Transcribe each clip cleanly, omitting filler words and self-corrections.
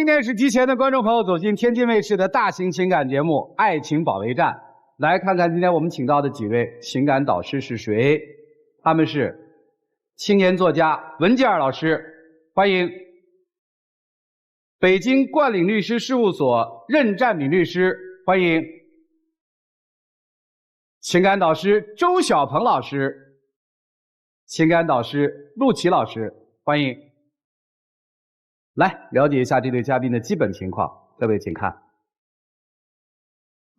今天是提前的观众朋友走进天津卫视的大型情感节目《爱情保卫战》，来看看今天我们请到的几位情感导师是谁？他们是青年作家文吉尔老师，欢迎；北京冠岭律师事务所任占敏律师，欢迎；情感导师周小鹏老师，情感导师陆琪老师，欢迎。来了解一下这对嘉宾的基本情况，各位请看。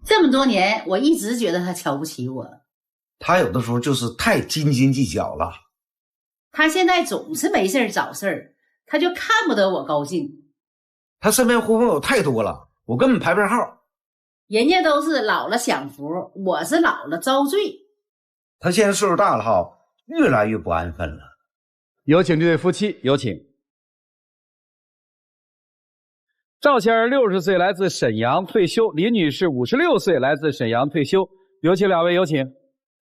这么多年，我一直觉得他瞧不起我。他有的时候就是太斤斤计较了。他现在总是没事找事儿，他就看不得我高兴。他身边狐朋友太多了，我根本排不上号。人家都是老了享福，我是老了遭罪。他现在岁数大了哈，越来越不安分了。有请这对夫妻，有请。赵先生60岁，来自沈阳退休；李女士56岁，来自沈阳退休。有请两位，有请。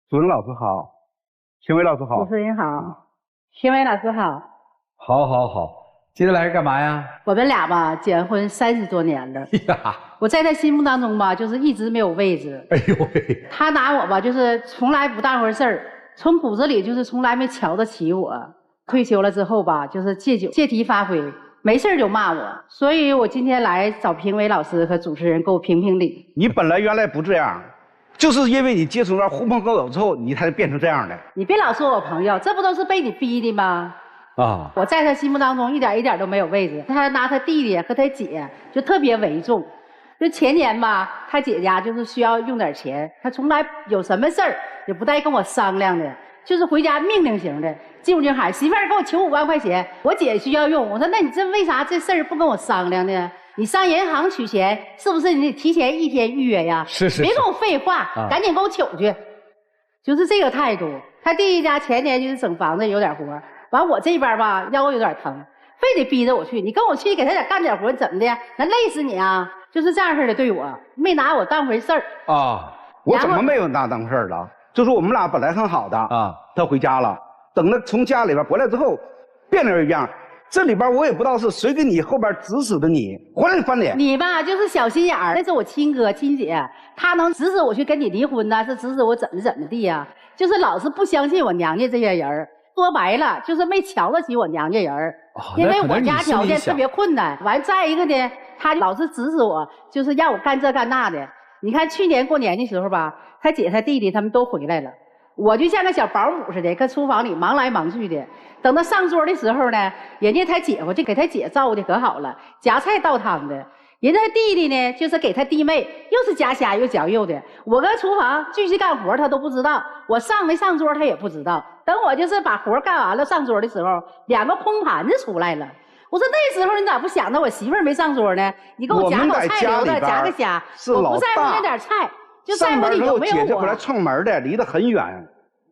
主任老师好，评委老师好。主持人好，评委老师好。好，今天来是干嘛呀？我们俩吧，结婚30多年了。呀，我在他心目当中吧，就是一直没有位置。哎呦喂，他拿我吧，就是从来不当回事儿，从骨子里就是从来没瞧得起我。退休了之后吧，就是借酒借题发挥。没事就骂我，所以我今天来找评委老师和主持人给我评评理。你本来原来不这样，就是因为你接触到狐朋狗友之后，你才变成这样的。你别老说我朋友，这不都是被你逼的吗？啊！我在他心目当中一点都没有位置。他拿他弟弟和他姐就特别为重。就前年吧，他姐家就是需要用点钱，他从来有什么事儿也不带跟我商量的。就是回家命令型的，进屋就喊媳妇儿给我求5万块钱，我姐需要用。我说那你这为啥这事儿不跟我商量呢？你上银行取钱是不是你得提前1天预约呀？是，别跟我废话，赶紧给我取去。就是这个态度。他弟弟家前年就是整房子有点活，完我这边吧腰有点疼，非得逼着我去。你跟我去给他干点活怎么的？能累死你啊？就是这样式的对我，没拿我当回事儿啊。我怎么没有拿当回事儿了？就是我们俩本来很好的啊，他回家了，等他从家里边回来之后，变了一样。这里边我也不知道是谁给你后边指使的你，回来翻脸。你吧就是小心眼儿，那是我亲哥亲姐，他能指使我去跟你离婚呢，是指使我怎么地呀？就是老是不相信我娘家这些人，说白了就是没瞧得起我娘家人，因为我家条件特别困难。完再一个呢，他老是指使我，就是让我干这干那的。你看去年过年的时候吧，他姐他弟弟他们都回来了，我就像个小保姆似的，搁厨房里忙来忙去的。等到上桌的时候呢，人家他姐夫就给他姐照顾的可好了，夹菜倒汤的。人家他弟弟呢，就是给他弟妹又是夹虾又夹肉的。我搁厨房继续干活，他都不知道，我上没上桌他也不知道。等我就是把活干完了上桌的时候2个空盘子出来了。我说那时候你咋不想着我媳妇儿没上桌呢？你给我夹口菜留着，夹个虾，我不在乎那点菜，就在乎你有没有我。姐姐回来串门的，离得很远，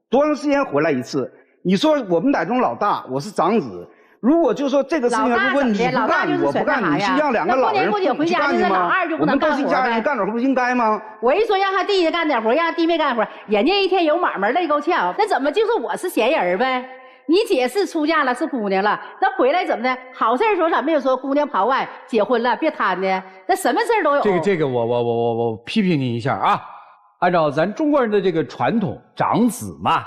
多长时间回来一次？你说我们俩中老大，我是长子。如果就说这个事情，如果你不干，我不干，你是让2个老人去干的吗？我们都是一家人，干点活不应该吗？我一说让他弟弟干点活，让他弟妹干活，人家一天有买卖累够呛，那怎么就是我是闲人呗？你姐是出嫁了，是姑娘了，那回来怎么的？好事说咋没有说姑娘跑外结婚了，别贪的，那什么事都有。这个我批评你一下啊！按照咱中国人的这个传统，长子嘛，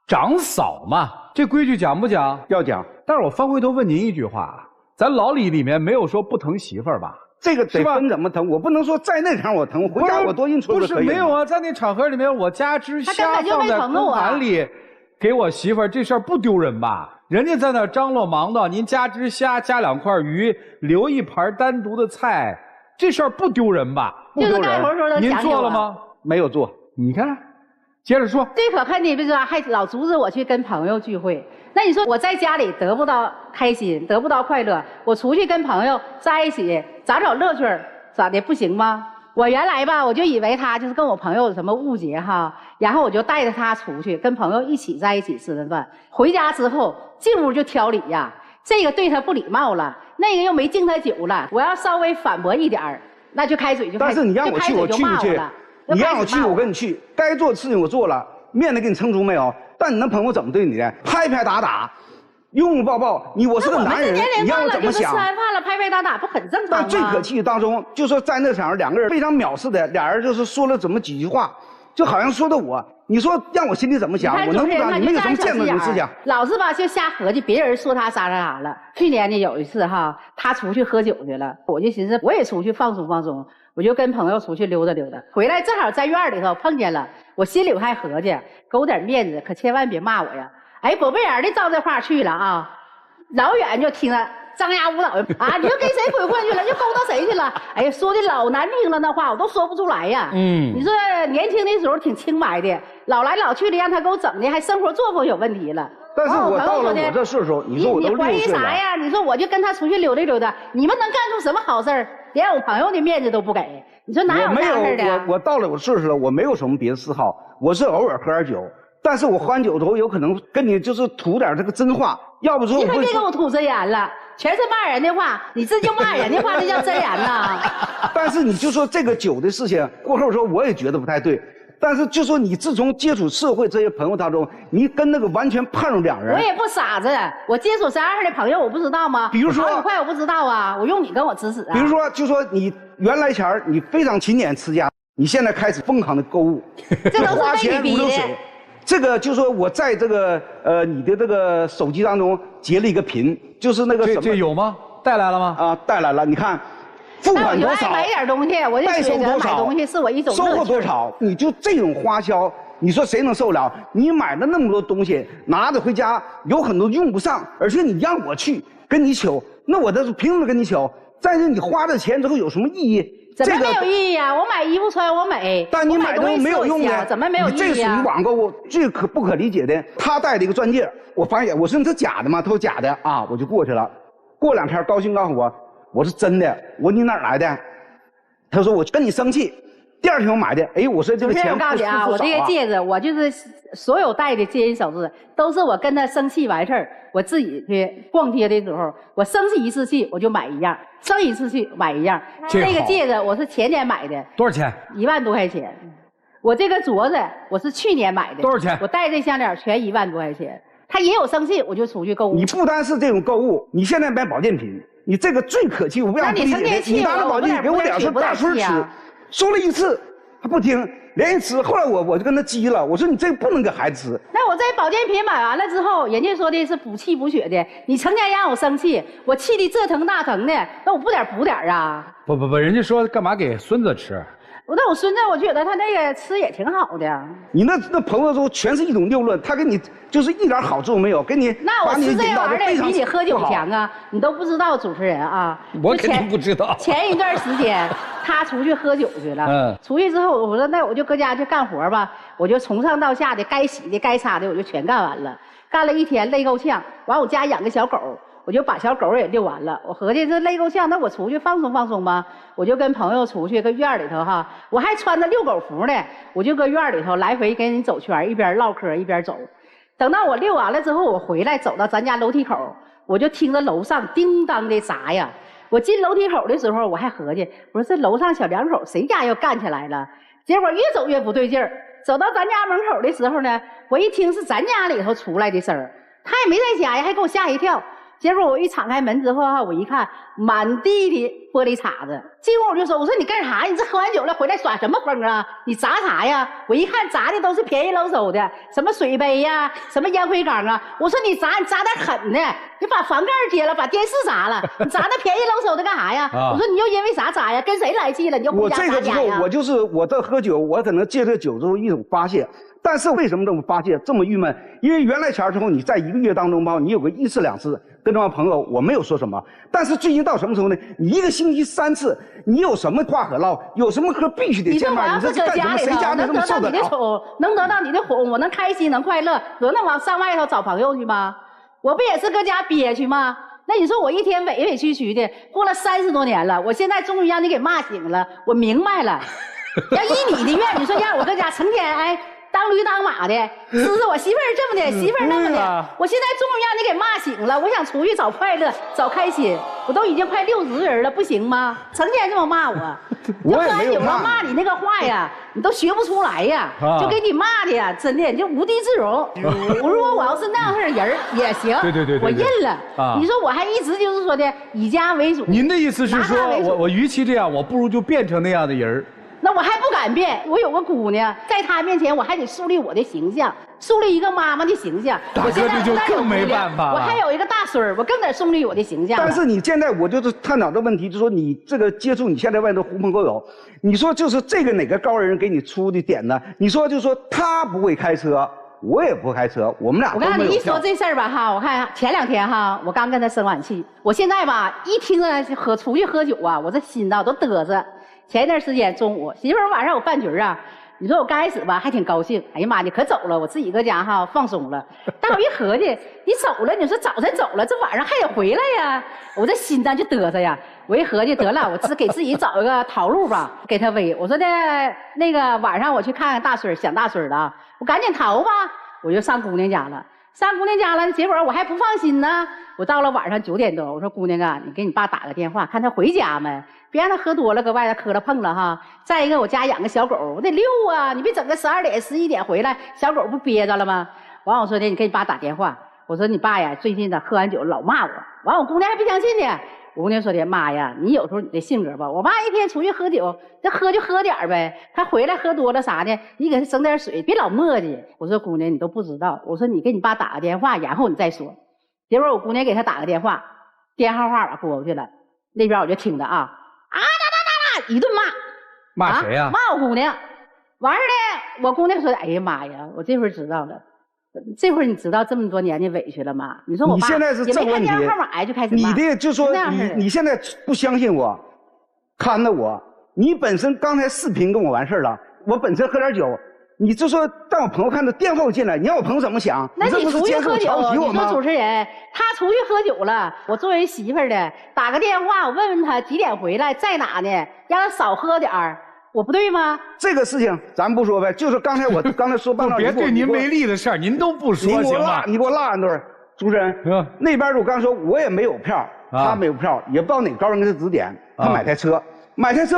长嫂嘛，这规矩讲不讲？要讲。但是我翻回头问您一句话，咱老李里面没有说不疼媳妇儿吧？这个得分怎么疼，我不能说在那场我疼，回家我多应酬就可以了。不是没有啊，在那场合里面，我夹只虾放在空盘里。给我媳妇儿这事儿不丢人吧？人家在那张罗忙叨，您夹只虾，夹2块鱼，留一盘单独的菜，这事儿不丢人吧？不丢人。您做了吗？没有做。你看，接着说。最可恨的不是还老阻止我去跟朋友聚会。那你说我在家里得不到开心，得不到快乐，我出去跟朋友在一起找乐趣，咋的不行吗？我原来吧，我就以为他就是跟我朋友有什么误解哈，然后我就带着他出去，跟朋友一起在一起吃顿饭。回家之后进屋就挑理呀，这个对他不礼貌了，那个又没敬他酒了。我要稍微反驳一点那就开嘴就开。但是你让我去，我去不去？你让我去，我跟你去。该做的事情我做了，面子给你撑足没有？但你那朋友怎么对你的？拍拍打打，拥拥抱抱，我是个男人，你让我怎么想？吃完饭了，拍拍打打，不很正常吗？但最可气当中，就说在那场两个人非常藐视的，俩人就是说了怎么几句话，就好像说的我，你说让我心里怎么想？我能不能？你没有什么见识的思想，老是吧就瞎合计，别人说他啥了。去年呢有一次哈，他出去喝酒去了，我就寻思我也出去放松放松，我就跟朋友出去溜达溜达，回来正好在院里头碰见了，我心里还合计，给我点面子，可千万别骂我呀。哎，果不然的照这话去了啊，老远就听着张牙舞爪啊，你又跟谁鬼混去了？又勾搭谁去了？哎呀，说的老难听了，那话我都说不出来呀。你说年轻的时候挺清白的，老来老去的让他给我整的，还生活作风有问题了。但是我到了我这岁数，你说我都60岁了。你怀疑啥呀？你说我就跟他出去溜达溜达，你们能干出什么好事儿？连我朋友的面子都不给，你说哪有这样事的？我到了我岁数了，我没有什么别的嗜好，我是偶尔喝点酒。但是我喝完酒之后，有可能跟你就是吐点这个真话，要不说你可别给我吐真言了，全是骂人的话，你这就骂人的话，这叫真言呐。但是你就说这个酒的事情过后说，我也觉得不太对。但是就说你自从接触社会这些朋友当中，你跟那个完全判若两人。我也不傻子，我接触啥样的朋友我不知道吗？比如说，好快我不知道啊，我用你跟我指使啊。比如说，就说你原来前你非常勤俭持家，你现在开始疯狂的购物，这都是花钱如流水。这个就说我在这个你的这个手机当中截了一个屏，就是那个什么这有吗？带来了吗？啊，带来了，你看，付款多少？买点东西，我就觉得买东西是我一种收获多少？你就这种花销，你说谁能受了？你买了那么多东西，拿着回家有很多用不上，而且你让我去跟你求，那我这凭什么跟你求？再者，你花了钱之后有什么意义？怎么没有意义啊？我买衣服穿我美，但你买东西没有用的，怎么没有意义啊？这属于网购最不可理解的。他戴了一个钻戒，我发现我说你这假的吗？他说假的啊，我就过去了。过2天高兴告诉我是真的。我说你哪来的？他说我跟你生气。第2天我买的，哎，我说这个钱我告诉你啊，我这个戒指，我就是所有戴的金银首饰，都是我跟他生气完事儿，我自己去逛街的时候，我生气一次气我就买一样，生一次气买一样。这个戒指我是前年买的，多少钱？1万多块钱。我这个镯子我是去年买的，多少钱？我戴这项链全1万多块钱。他也有生气，我就出去购物。你不单是这种购物，你现在买保健品，你这个最可气，我不想不理解。你拿着保健品给我2岁大孙吃。说了1次，他不听，连夜吃。后来我就跟他急了，我说你这个不能给孩子吃。那我这保健品买完了之后，人家说的是补气补血的，你成天让我生气，我气的这疼那疼的，那我补点啊。不，人家说干嘛给孙子吃？那我孙子，我觉得他那个吃也挺好的。你那朋友中全是一种谬论，他给你就是一点好处没有，给你那我吃这玩意儿比你喝酒强啊！你都不知道主持人啊，我肯定不知道。前一段时间他出去喝酒去了，出去之后我说那我就搁家去干活吧，我就从上到下的该洗的该擦的我就全干完了，干了1天累够呛。完我家养个小狗。我就把小狗也遛完了，我合计这累够呛，那我出去放松放松吧。我就跟朋友出去，搁院里头哈，我还穿着遛狗服呢，我就搁院里头来回跟人走圈，一边唠嗑一边走。等到我遛完了之后，我回来走到咱家楼梯口，我就听着楼上叮当的砸呀。我进楼梯口的时候，我还合计，我说这楼上小两口谁家又干起来了？结果越走越不对劲儿，走到咱家门口的时候呢，我一听是咱家里头出来的声儿，他也没在家呀，还给我吓一跳。结果我一敞开门之后哈，我一看满地的玻璃碴子，进屋我就说：“我说你干啥？你这喝完酒了回来耍什么疯啊？你砸啥呀？”我一看砸的都是便宜搂手的，什么水杯呀，什么烟灰缸啊。我说你砸点狠的，你把房盖揭了，把电视砸了，你砸那便宜搂手的干啥呀？我说你又因为啥砸呀？跟谁来气了？你就回家砸家呀？我这喝酒，我可能借这酒之后一种发泄。但是为什么这么发泄这么郁闷？因为原来前之后你在1个月当中吧，你有个1次2次跟这帮朋友，我没有说什么。但是最近到什么时候呢？你1个星期3次，你有什么话可唠？有什么可必须得见面？你这干什么？谁家能这么受得了？能得到你的哄，我能开心能快乐，我能往上外头找朋友去吗？我不也是搁家憋屈吗？那你说我一天委委屈屈的，过了30多年了，我现在终于让你给骂醒了，我明白了。要依你的愿，你说让我搁家成天当驴当马的，指着我媳妇儿这么的，媳妇儿那么的。我现在终于让你给骂醒了，我想出去找快乐，找开心。我都已经快60人了，不行吗？成天这么骂我，我也没有骂你那个话呀，你都学不出来呀，就给你骂的呀，真的就无地自容。我如果我要是那样式的人也行，对，我认了。你说我还一直就是说的以家为主。您的意思是说我与其这样，我不如就变成那样的人。那我还不敢变，我有个姑娘，在她面前我还得树立我的形象，树立一个妈妈的形象。大哥这就更没办法了。我还有一个大孙儿，我更得树立我的形象。但是你现在我就是探讨的问题，就是说你这个接触你现在外头狐朋狗友，你说就是这个哪个高人给你出的点呢？你说就是说他不会开车，我也不会开车，我们俩都没有票。我告诉你一说这事儿吧哈，我看前2天哈，我刚跟他生完气，我现在吧一听着出去喝酒啊，我这心呐都嘚瑟。前一段时间中午，媳妇儿晚上有饭局啊，你说我刚开始吧还挺高兴，哎呀妈的可走了，我自己搁家哈放松了。但我一合计，你走了，你说早晨走了，这晚上还得回来呀，我这心脏就嘚瑟呀。我一合计得了，我只给自己找一个逃路吧，给他威。我说的那个晚上我去看看大孙儿，想大孙儿了，我赶紧逃吧，我就上姑娘家了。上姑娘家了，结果我还不放心呢。我到了晚上9点多，我说姑娘啊，你给你爸打个电话，看他回家没，别让他喝多了搁外头磕了碰了哈。再一个，我家养个小狗，我得遛啊，你别整个12点11点回来，小狗不憋着了吗？完我说的，你给你爸打电话，我说你爸呀，最近呢喝完酒老骂我。完我姑娘还不相信呢。我姑娘说的，妈呀，你有时候你的性格吧，我爸一天出去喝酒，这喝就喝点呗，他回来喝多了啥的，你给他整点水，别老磨叽。我说姑娘你都不知道，我说你给你爸打个电话，然后你再说。结果我姑娘给他打个电话，电话我拨过去了，那边我就听着啊一顿骂。骂谁呀？骂我姑娘。完事呢，我姑娘说，哎呀妈呀，我这会儿知道了。这会儿你知道这么多年的委屈了吗？你说我爸你现在是这个问题，也没看电话号码就开始骂。你的就说你现在不相信我，看着我，你本身刚才视频跟我完事了，我本身喝点酒，你就说让我朋友看到电话我进来，你让我朋友怎么想？那你出去喝酒，你说主持人他出去喝酒了，我作为媳妇儿的打个电话，我问问他几点回来，在哪呢？让他少喝点儿。我不对吗？这个事情咱不说呗，就是刚才我刚才说半道，别对您没利的事儿您都不说行吗？你给我拉一顿，主持人。那边我刚说我也没有票，他没有票，也不知道哪高人给他指点，他买台车，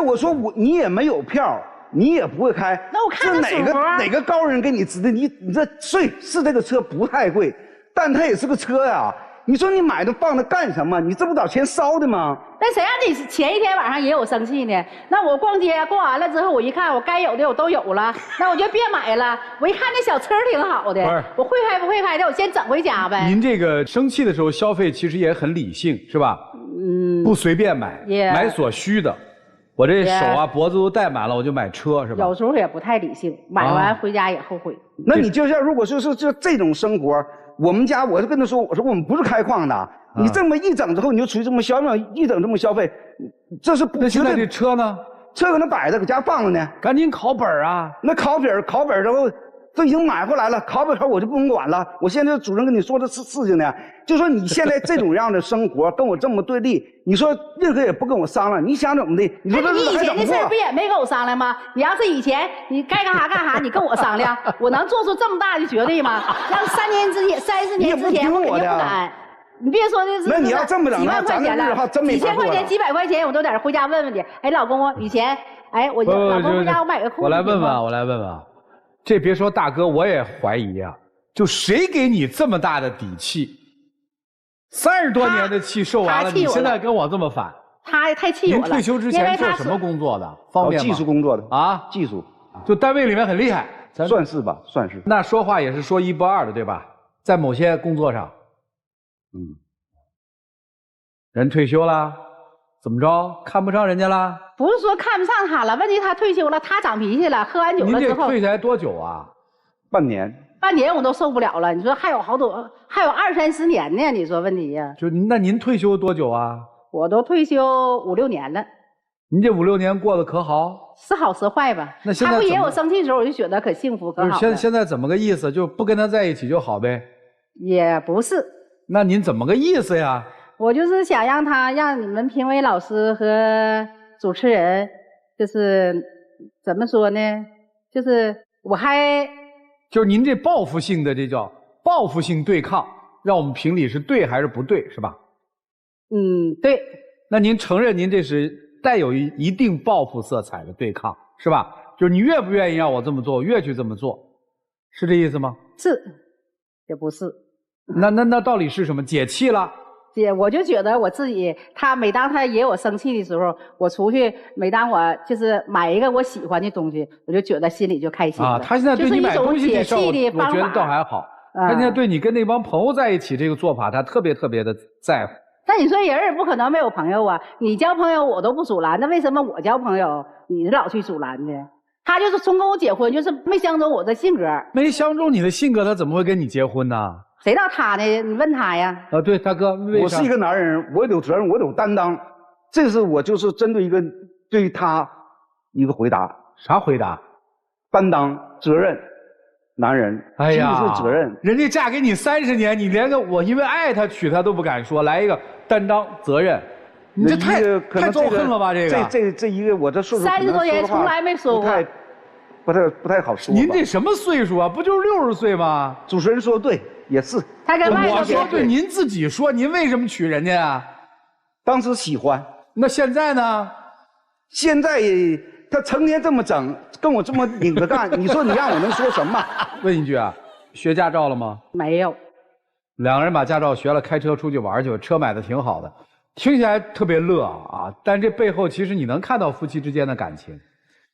我说你也没有票，你也不会开，那我看哪个高人给你指的？你这是这个车不太贵，但它也是个车呀。你说你买的放着干什么？你这不找钱烧的吗？那谁让你前一天晚上也有生气呢？那我逛街逛完了之后，我一看我该有的我都有了，那我就别买了。我一看那小车挺好的，我会开不会开的，我先整回家呗。您这个生气的时候消费其实也很理性，是吧？不随便买，买所需的。我这手啊脖子都戴满了，我就买车，是吧？有时候也不太理性，买完回家也后悔。那你就像如果说是这种生活。我们家我就跟他说，我说我们不是开矿的，你这么一整之后，你就出去这么消费，一整这么消费，这是不。那现在这车呢？车搁那摆着，搁家放着呢。赶紧考本啊！那考本然后都已经买回来了，考本我就不用管了。我现在主任跟你说的事情呢，就说你现在这种样的生活跟我这么对立，你说任何也不跟我商量，你想怎么的？你说你以前的事不也没跟我商量吗？你要是以前你该干啥，你跟我商量，我能做出这么大的决定吗？要是30年之前我肯定不敢。你别说那是那你要这么整，几万块钱了，几千块钱、几百块钱，我都得回家问问去。哎，老公，以前我老公回家我买个裤子。我来问问，这别说大哥，我也怀疑啊，就谁给你这么大的底气？30多年的气受完了，你现在跟我这么反？他太气我了。您退休之前做什么工作的？方便吗？技术工作的啊，技术，就单位里面很厉害，算是吧，算是。那说话也是说一不二的，对吧？在某些工作上。人退休了，怎么着？看不上人家了？不是说看不上他了，问题他退休了，他长脾气了，喝完酒了之后。您这退下来多久啊？半年。半年我都受不了了，你说还有还有20、30年呢？你说问题呀？就那您退休多久啊？我都退休5、6年了。您这5、6年过得可好？是好是坏吧？那现在他不也有生气的时候，我就觉得可幸福可好了。现在怎么个意思？就不跟他在一起就好呗？也不是。那您怎么个意思呀？我就是想让你们评委老师和主持人，就是怎么说呢？就是我还就是您这报复性的，这叫报复性对抗，让我们评理是对还是不对，是吧？对。那您承认您这是带有一定报复色彩的对抗，是吧？就是你越不愿意让我这么做，我越去这么做，是这意思吗？是，也不是。那到底是什么？解气了？我就觉得我自己，每当他惹我生气的时候，我出去，每当我就是买一个我喜欢的东西，我就觉得心里就开心了。啊，他现在对你买东西这事儿，我觉得倒还好。他现在对你跟那帮朋友在一起这个做法，他特别特别的在乎。那你说人也不可能没有朋友啊，你交朋友我都不阻拦，那为什么我交朋友你老去阻拦呢？他就是从跟我结婚，就是没相中我的性格。没相中你的性格，他怎么会跟你结婚呢？谁知道他呢？你问他呀。对，大哥，我是一个男人，我有责任，我有担当。这是我就是针对对他一个回答。啥回答？担当、责任。男人，哎呀，是责任。人家嫁给你30年，你连个我因为爱他娶他都不敢说，来一个担当责任，你这太招恨了吧？这一个我这岁数30多年从来没说过，不太好说。您这什么岁数啊？不就是60岁吗？主持人说对，也是。他跟外我说对，您自己说，您为什么娶人家啊？当时喜欢。那现在呢？现在他成天这么整，跟我这么拧着干，你说你让我能说什么？问一句啊，学驾照了吗？没有。两个人把驾照学了，开车出去玩去，车买的挺好的，听起来特别乐啊。但这背后其实你能看到夫妻之间的感情，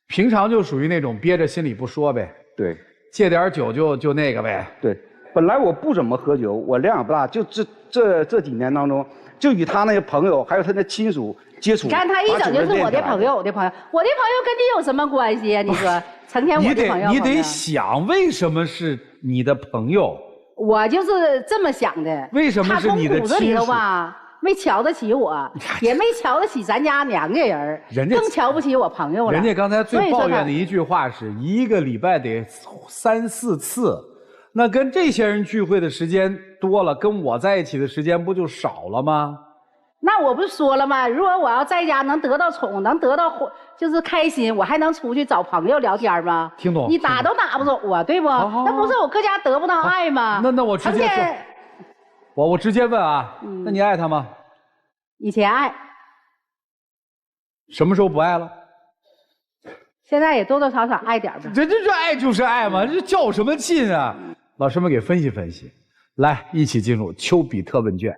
平常就属于那种憋着心里不说呗。对，戒点酒就那个呗。对，本来我不怎么喝酒，我量也不大，就这几年当中，就与他那些朋友还有他的亲属接触。你看他一整就是我的朋友，我的朋友跟你有什么关系啊？你说成天我的朋友。你得想为什么是你的朋友？我就是这么想的。为什么是你的亲属？他从骨子里头吧，没瞧得起我，也没瞧得起咱家娘家人，更瞧不起我朋友了。人家刚才最抱怨的一句话是一个礼拜得3、4次，那跟这些人聚会的时间多了，跟我在一起的时间不就少了吗？那我不是说了吗？如果我要在家能得到宠，能得到就是开心，我还能出去找朋友聊天吗？听懂？你打都打不走我，对不？那不是我搁家得不到爱吗？那我直接说，我直接问啊，那你爱他吗？以前爱。什么时候不爱了？现在也多多少少爱点吧。这爱就是爱嘛，这较什么劲啊？老师们给分析分析，来，一起进入丘比特问卷。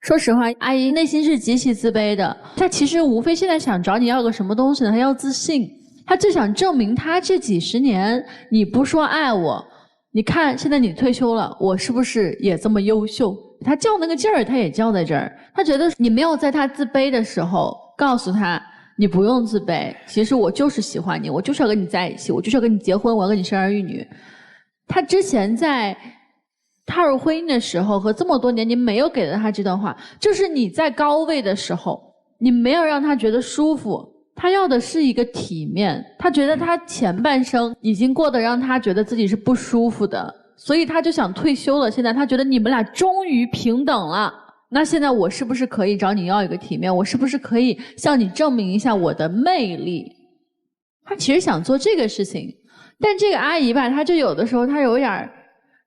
说实话，阿姨内心是极其自卑的。她其实无非现在想找你要个什么东西呢？她要自信。她就想证明她这几十年你不说爱我，你看现在你退休了，我是不是也这么优秀？她较那个劲儿，她也较在这儿。她觉得你没有在她自卑的时候告诉她，你不用自卑，其实我就是喜欢你，我就是要跟你在一起，我就是要跟你结婚，我要跟你生儿育女。她之前在踏入婚姻的时候和这么多年你没有给了他这段话，就是你在高位的时候你没有让他觉得舒服，他要的是一个体面，他觉得他前半生已经过得让他觉得自己是不舒服的，所以他就想退休了。现在他觉得你们俩终于平等了，那现在我是不是可以找你要一个体面，我是不是可以向你证明一下我的魅力。他其实想做这个事情，但这个阿姨吧，她就有的时候她有点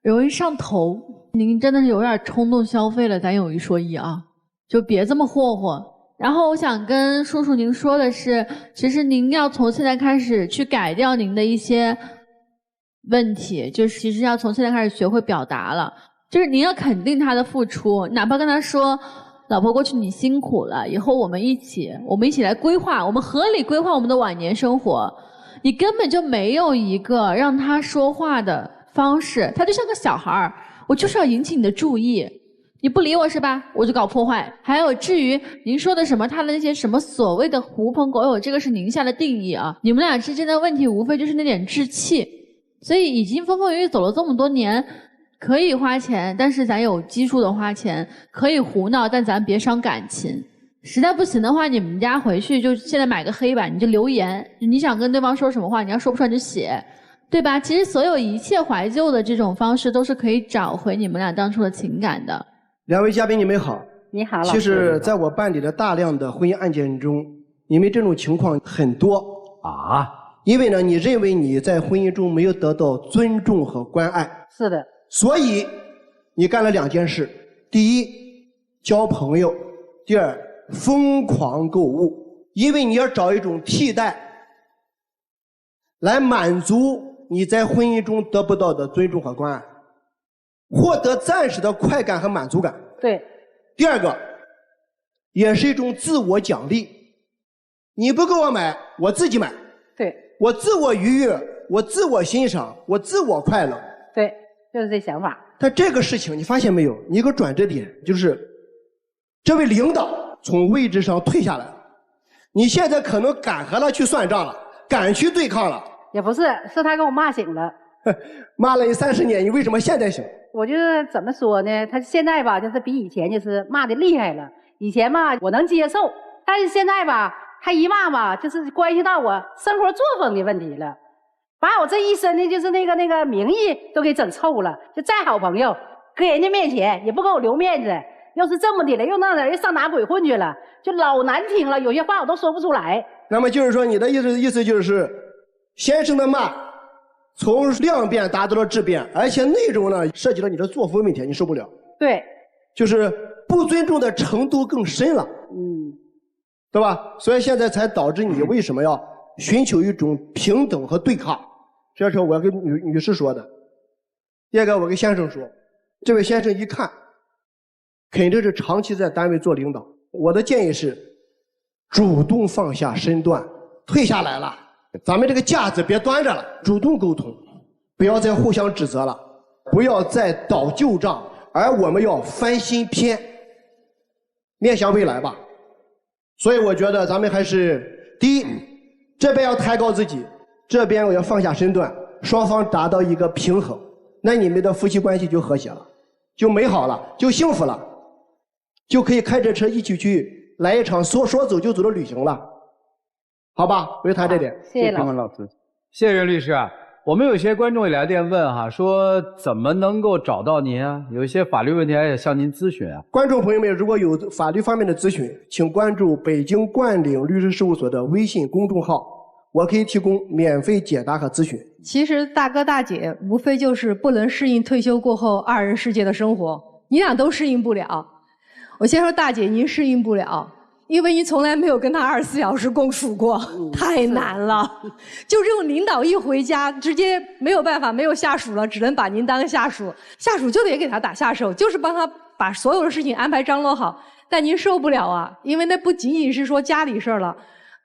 容易上头，您真的是有点冲动消费了，咱有一说一啊，就别这么霍霍。然后我想跟叔叔您说的是，其实您要从现在开始去改掉您的一些问题，就是其实要从现在开始学会表达了，就是您要肯定他的付出，哪怕跟他说，老婆过去你辛苦了，以后我们一起来规划，我们合理规划我们的晚年生活。你根本就没有一个让他说话的方式，他就像个小孩儿，我就是要引起你的注意，你不理我是吧？我就搞破坏。还有至于您说的什么他的那些什么所谓的狐朋狗友，这个是您下的定义啊。你们俩之间的问题无非就是那点志气，所以已经风风雨雨走了这么多年，可以花钱，但是咱有基数的花钱，可以胡闹，但咱别伤感情。实在不行的话，你们家回去就现在买个黑板，你就留言，你想跟对方说什么话，你要说不出来你就写，对吧？其实所有一切怀旧的这种方式都是可以找回你们俩当初的情感的。两位嘉宾你们好。你好，老师。其实在我办理的大量的婚姻案件中，因为这种情况很多啊。因为呢，你认为你在婚姻中没有得到尊重和关爱。是的。所以你干了2件事：第一，交朋友；第二，疯狂购物。因为你要找一种替代，来满足你在婚姻中得不到的尊重和关爱，获得暂时的快感和满足感。对。第二个，也是一种自我奖励。你不给我买，我自己买。对。我自我愉悦，我自我欣赏，我自我快乐。对，就是这想法。但这个事情你发现没有？一个转折点就是，这位领导从位置上退下来了。你现在可能敢和他去算账了，敢去对抗了。也不是，是他给我骂醒了。骂了你30年，你为什么现在醒？我就是怎么说呢？他现在吧，就是比以前就是骂的厉害了。以前吧，我能接受，但是现在吧，他一骂吧，就是关系到我生活作风的问题了，把我这一身的就是那个名义都给整臭了。就再好朋友，搁人家面前也不给我留面子。要是这么的了，又弄人上哪鬼混去了，就老难听了，有些话我都说不出来。那么就是说，你的意思就是，先生的骂从量变达到了质变，而且内容呢涉及了你的作风问题，你受不了。对，就是不尊重的程度更深了。对吧？所以现在才导致你为什么要寻求一种平等和对抗？这是我跟女士说的。第二个，我跟先生说，这位先生一看，肯定是长期在单位做领导。我的建议是，主动放下身段，退下来了。咱们这个架子别端着了，主动沟通，不要再互相指责了，不要再倒旧账，而我们要翻新篇，面向未来吧。所以我觉得咱们还是第一，这边要抬高自己，这边我要放下身段，双方达到一个平衡，那你们的夫妻关系就和谐了，就美好了，就幸福了，就可以开着车一起去来一场说走就走的旅行了。好吧，我就谈这点。谢谢老师，谢谢任律师啊。我们有些观众也来电问哈，说怎么能够找到您啊？有一些法律问题还想向您咨询啊。观众朋友们，如果有法律方面的咨询，请关注北京冠岭律师事务所的微信公众号，我可以提供免费解答和咨询。其实大哥大姐无非就是不能适应退休过后2人世界的生活，你俩都适应不了。我先说大姐，您适应不了。因为你从来没有跟他24小时共处过，太难了。就这种领导一回家，直接没有办法，没有下属了，只能把您当下属，下属就得给他打下手，就是帮他把所有的事情安排张罗好。但您受不了啊，因为那不仅仅是说家里事儿了，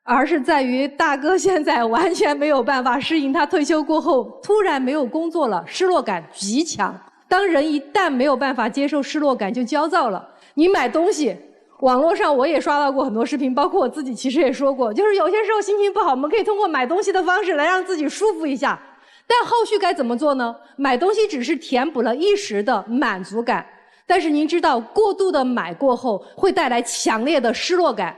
而是在于大哥现在完全没有办法适应他退休过后突然没有工作了，失落感极强。当人一旦没有办法接受失落感，就焦躁了。你买东西。网络上我也刷到过很多视频，包括我自己其实也说过，就是有些时候心情不好，我们可以通过买东西的方式来让自己舒服一下。但后续该怎么做呢？买东西只是填补了一时的满足感，但是您知道，过度的买过后会带来强烈的失落感，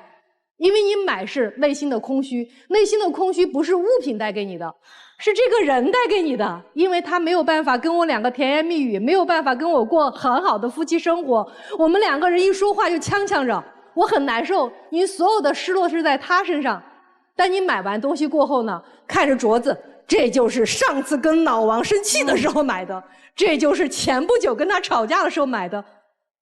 因为你买是内心的空虚，内心的空虚不是物品带给你的，是这个人带给你的，因为他没有办法跟我2个甜言蜜语，没有办法跟我过很好的夫妻生活，我们2个人一说话就呛呛着，我很难受。您所有的失落是在他身上，但你买完东西过后呢，看着镯子，这就是上次跟老王生气的时候买的，这就是前不久跟他吵架的时候买的，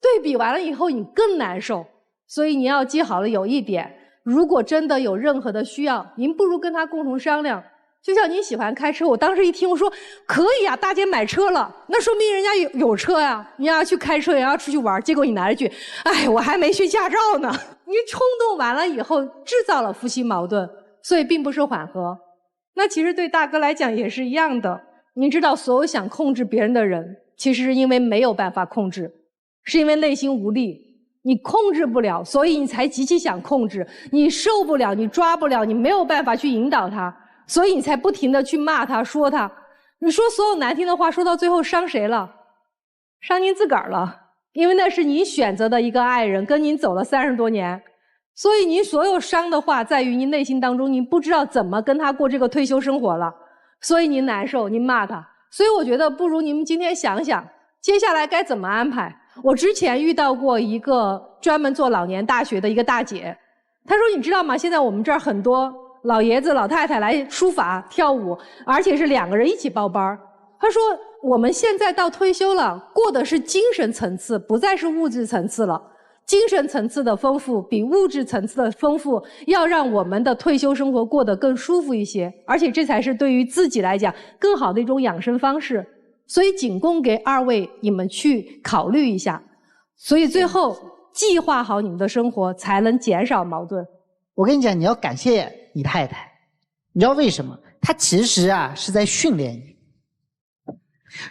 对比完了以后你更难受。所以你要记好了有一点，如果真的有任何的需要，您不如跟他共同商量。就像你喜欢开车，我当时一听我说可以啊，大姐买车了，那说明人家有车呀，你要去开车也要出去玩，结果你来一句哎，我还没学驾照呢。你冲动完了以后制造了夫妻矛盾，所以并不是缓和。那其实对大哥来讲也是一样的，您知道所有想控制别人的人，其实是因为没有办法控制，是因为内心无力，你控制不了，所以你才极其想控制，你受不了，你抓不了，你没有办法去引导他，所以你才不停地去骂他说他。你说所有难听的话说到最后伤谁了？伤您自个儿了，因为那是您选择的一个爱人，跟您走了30多年，所以您所有伤的话在于您内心当中，您不知道怎么跟他过这个退休生活了，所以您难受，您骂他。所以我觉得不如你们今天想想接下来该怎么安排。我之前遇到过一个专门做老年大学的一个大姐，她说你知道吗，现在我们这儿很多老爷子老太太来书法跳舞，而且是2个人一起报班。他说我们现在到退休了，过的是精神层次，不再是物质层次了。精神层次的丰富比物质层次的丰富，要让我们的退休生活过得更舒服一些，而且这才是对于自己来讲更好的一种养生方式。所以仅供给2位你们去考虑一下。所以最后计划好你们的生活，才能减少矛盾。我跟你讲，你要感谢你太太，你知道为什么？她其实啊是在训练你。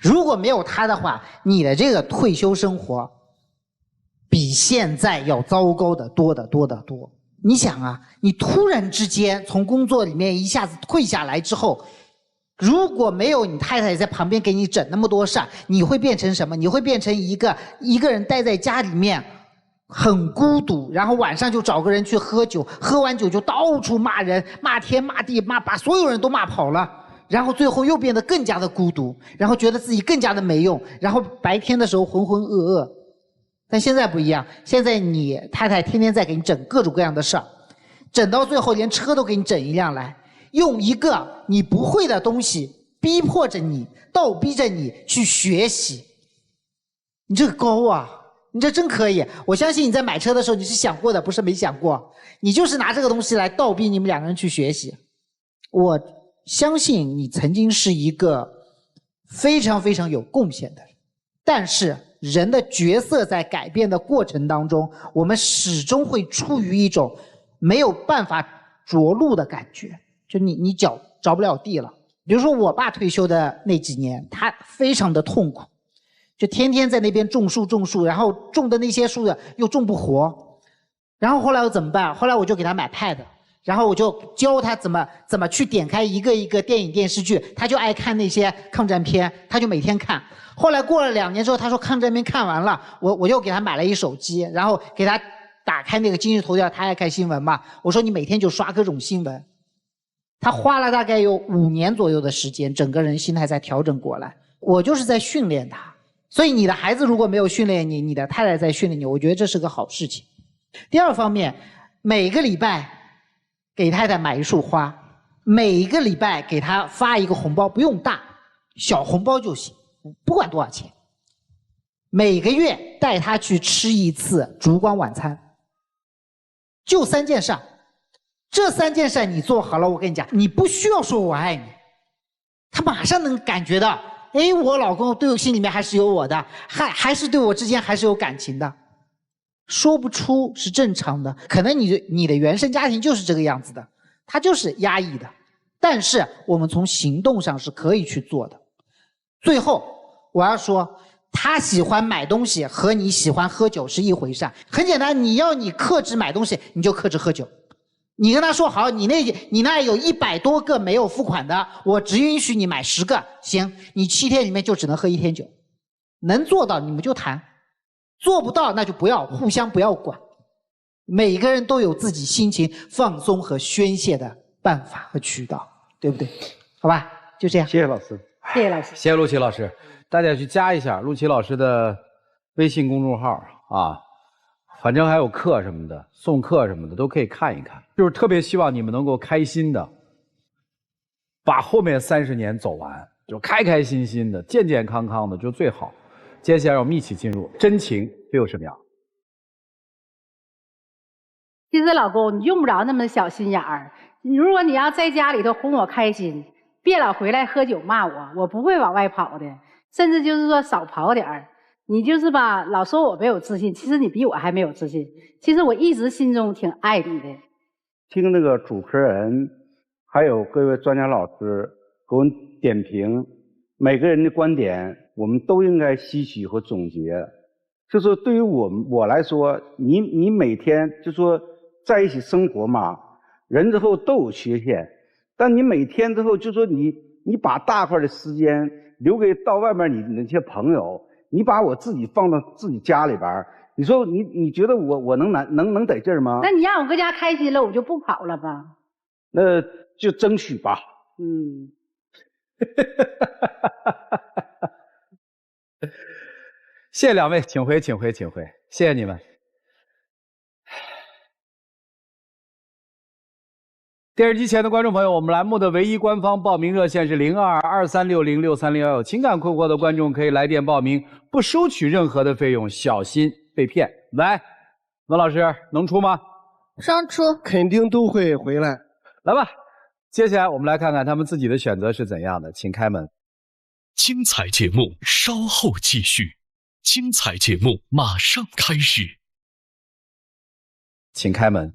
如果没有她的话，你的这个退休生活比现在要糟糕的多得多得多。你想啊，你突然之间从工作里面一下子退下来之后，如果没有你太太在旁边给你整那么多事儿，你会变成什么？你会变成一个人待在家里面很孤独，然后晚上就找个人去喝酒，喝完酒就到处骂人，骂天骂地，把所有人都骂跑了，然后最后又变得更加的孤独，然后觉得自己更加的没用，然后白天的时候浑浑噩噩。但现在不一样，现在你太太天天在给你整各种各样的事儿，整到最后连车都给你整一辆来，用一个你不会的东西逼迫着你，倒逼着你去学习。你这个高啊，你这真可以。我相信你在买车的时候你是想过的，不是没想过。你就是拿这个东西来倒逼你们2个人去学习。我相信你曾经是一个非常非常有贡献的人，但是人的角色在改变的过程当中，我们始终会处于一种没有办法着陆的感觉，就你脚着不了地了。比如说我爸退休的那几年，他非常的痛苦，就天天在那边种树，然后种的那些树又种不活。然后后来我怎么办？后来我就给他买 Pad， 然后我就教他怎么去点开一个一个电影电视剧，他就爱看那些抗战片，他就每天看。后来过了2年之后，他说抗战片看完了，我又给他买了一手机，然后给他打开那个今日头条，他爱看新闻嘛，我说你每天就刷各种新闻。他花了大概有5年左右的时间，整个人心态才调整过来。我就是在训练他，所以你的孩子如果没有训练你，你的太太在训练你，我觉得这是个好事情。第2方面，每个礼拜给太太买一束花，每个礼拜给她发一个红包，不用大，小红包就行，不管多少钱。每个月带她去吃一次烛光晚餐，就3件事。这3件事你做好了，我跟你讲，你不需要说我爱你，她马上能感觉到，哎，我老公对我心里面还是有我的，还是对我之间还是有感情的。说不出是正常的，可能你的原生家庭就是这个样子的，它就是压抑的，但是我们从行动上是可以去做的。最后我要说，他喜欢买东西和你喜欢喝酒是一回事。很简单，你克制买东西，你就克制喝酒。你跟他说好，你那有100多个没有付款的，我只允许你买10个，行，你7天里面就只能喝1天酒。能做到你们就谈，做不到那就互相不要管。每个人都有自己心情放松和宣泄的办法和渠道，对不对？好吧，就这样。谢谢老师。谢谢老师。谢谢陆琪老师，大家去加一下陆琪老师的微信公众号啊，反正还有课什么的，送课什么的都可以看一看。就是特别希望你们能够开心的把后面30年走完，就开开心心的、健健康康的就最好。接下来我们一起进入真情又什么样？其实老公，你用不着那么小心眼儿。如果你要在家里头哄我开心，别老回来喝酒骂我，我不会往外跑的，甚至就是说少跑点儿。你就是吧，老说我没有自信，其实你比我还没有自信。其实我一直心中挺爱你的。听那个主持人，还有各位专家老师给我们点评，每个人的观点，我们都应该吸取和总结。就是对于我来说，你每天就说在一起生活嘛，人之后都有缺陷，但你每天之后就说你把大块的时间留给到外面你那些朋友，你把我自己放到自己家里边，你说你觉得我能得劲儿吗？那你让我搁家开心了，我就不跑了吧？那就争取吧。嗯。谢谢2位，请回，请回，请回，谢谢你们。电视机前的观众朋友，我们栏目的唯一官方报名热线是0223606301，情感困惑的观众可以来电报名，不收取任何的费用，小心被骗。来，文老师能出吗？上出，肯定都会回来。来吧，接下来我们来看看他们自己的选择是怎样的，请开门。精彩节目稍后继续，精彩节目马上开始，请开门。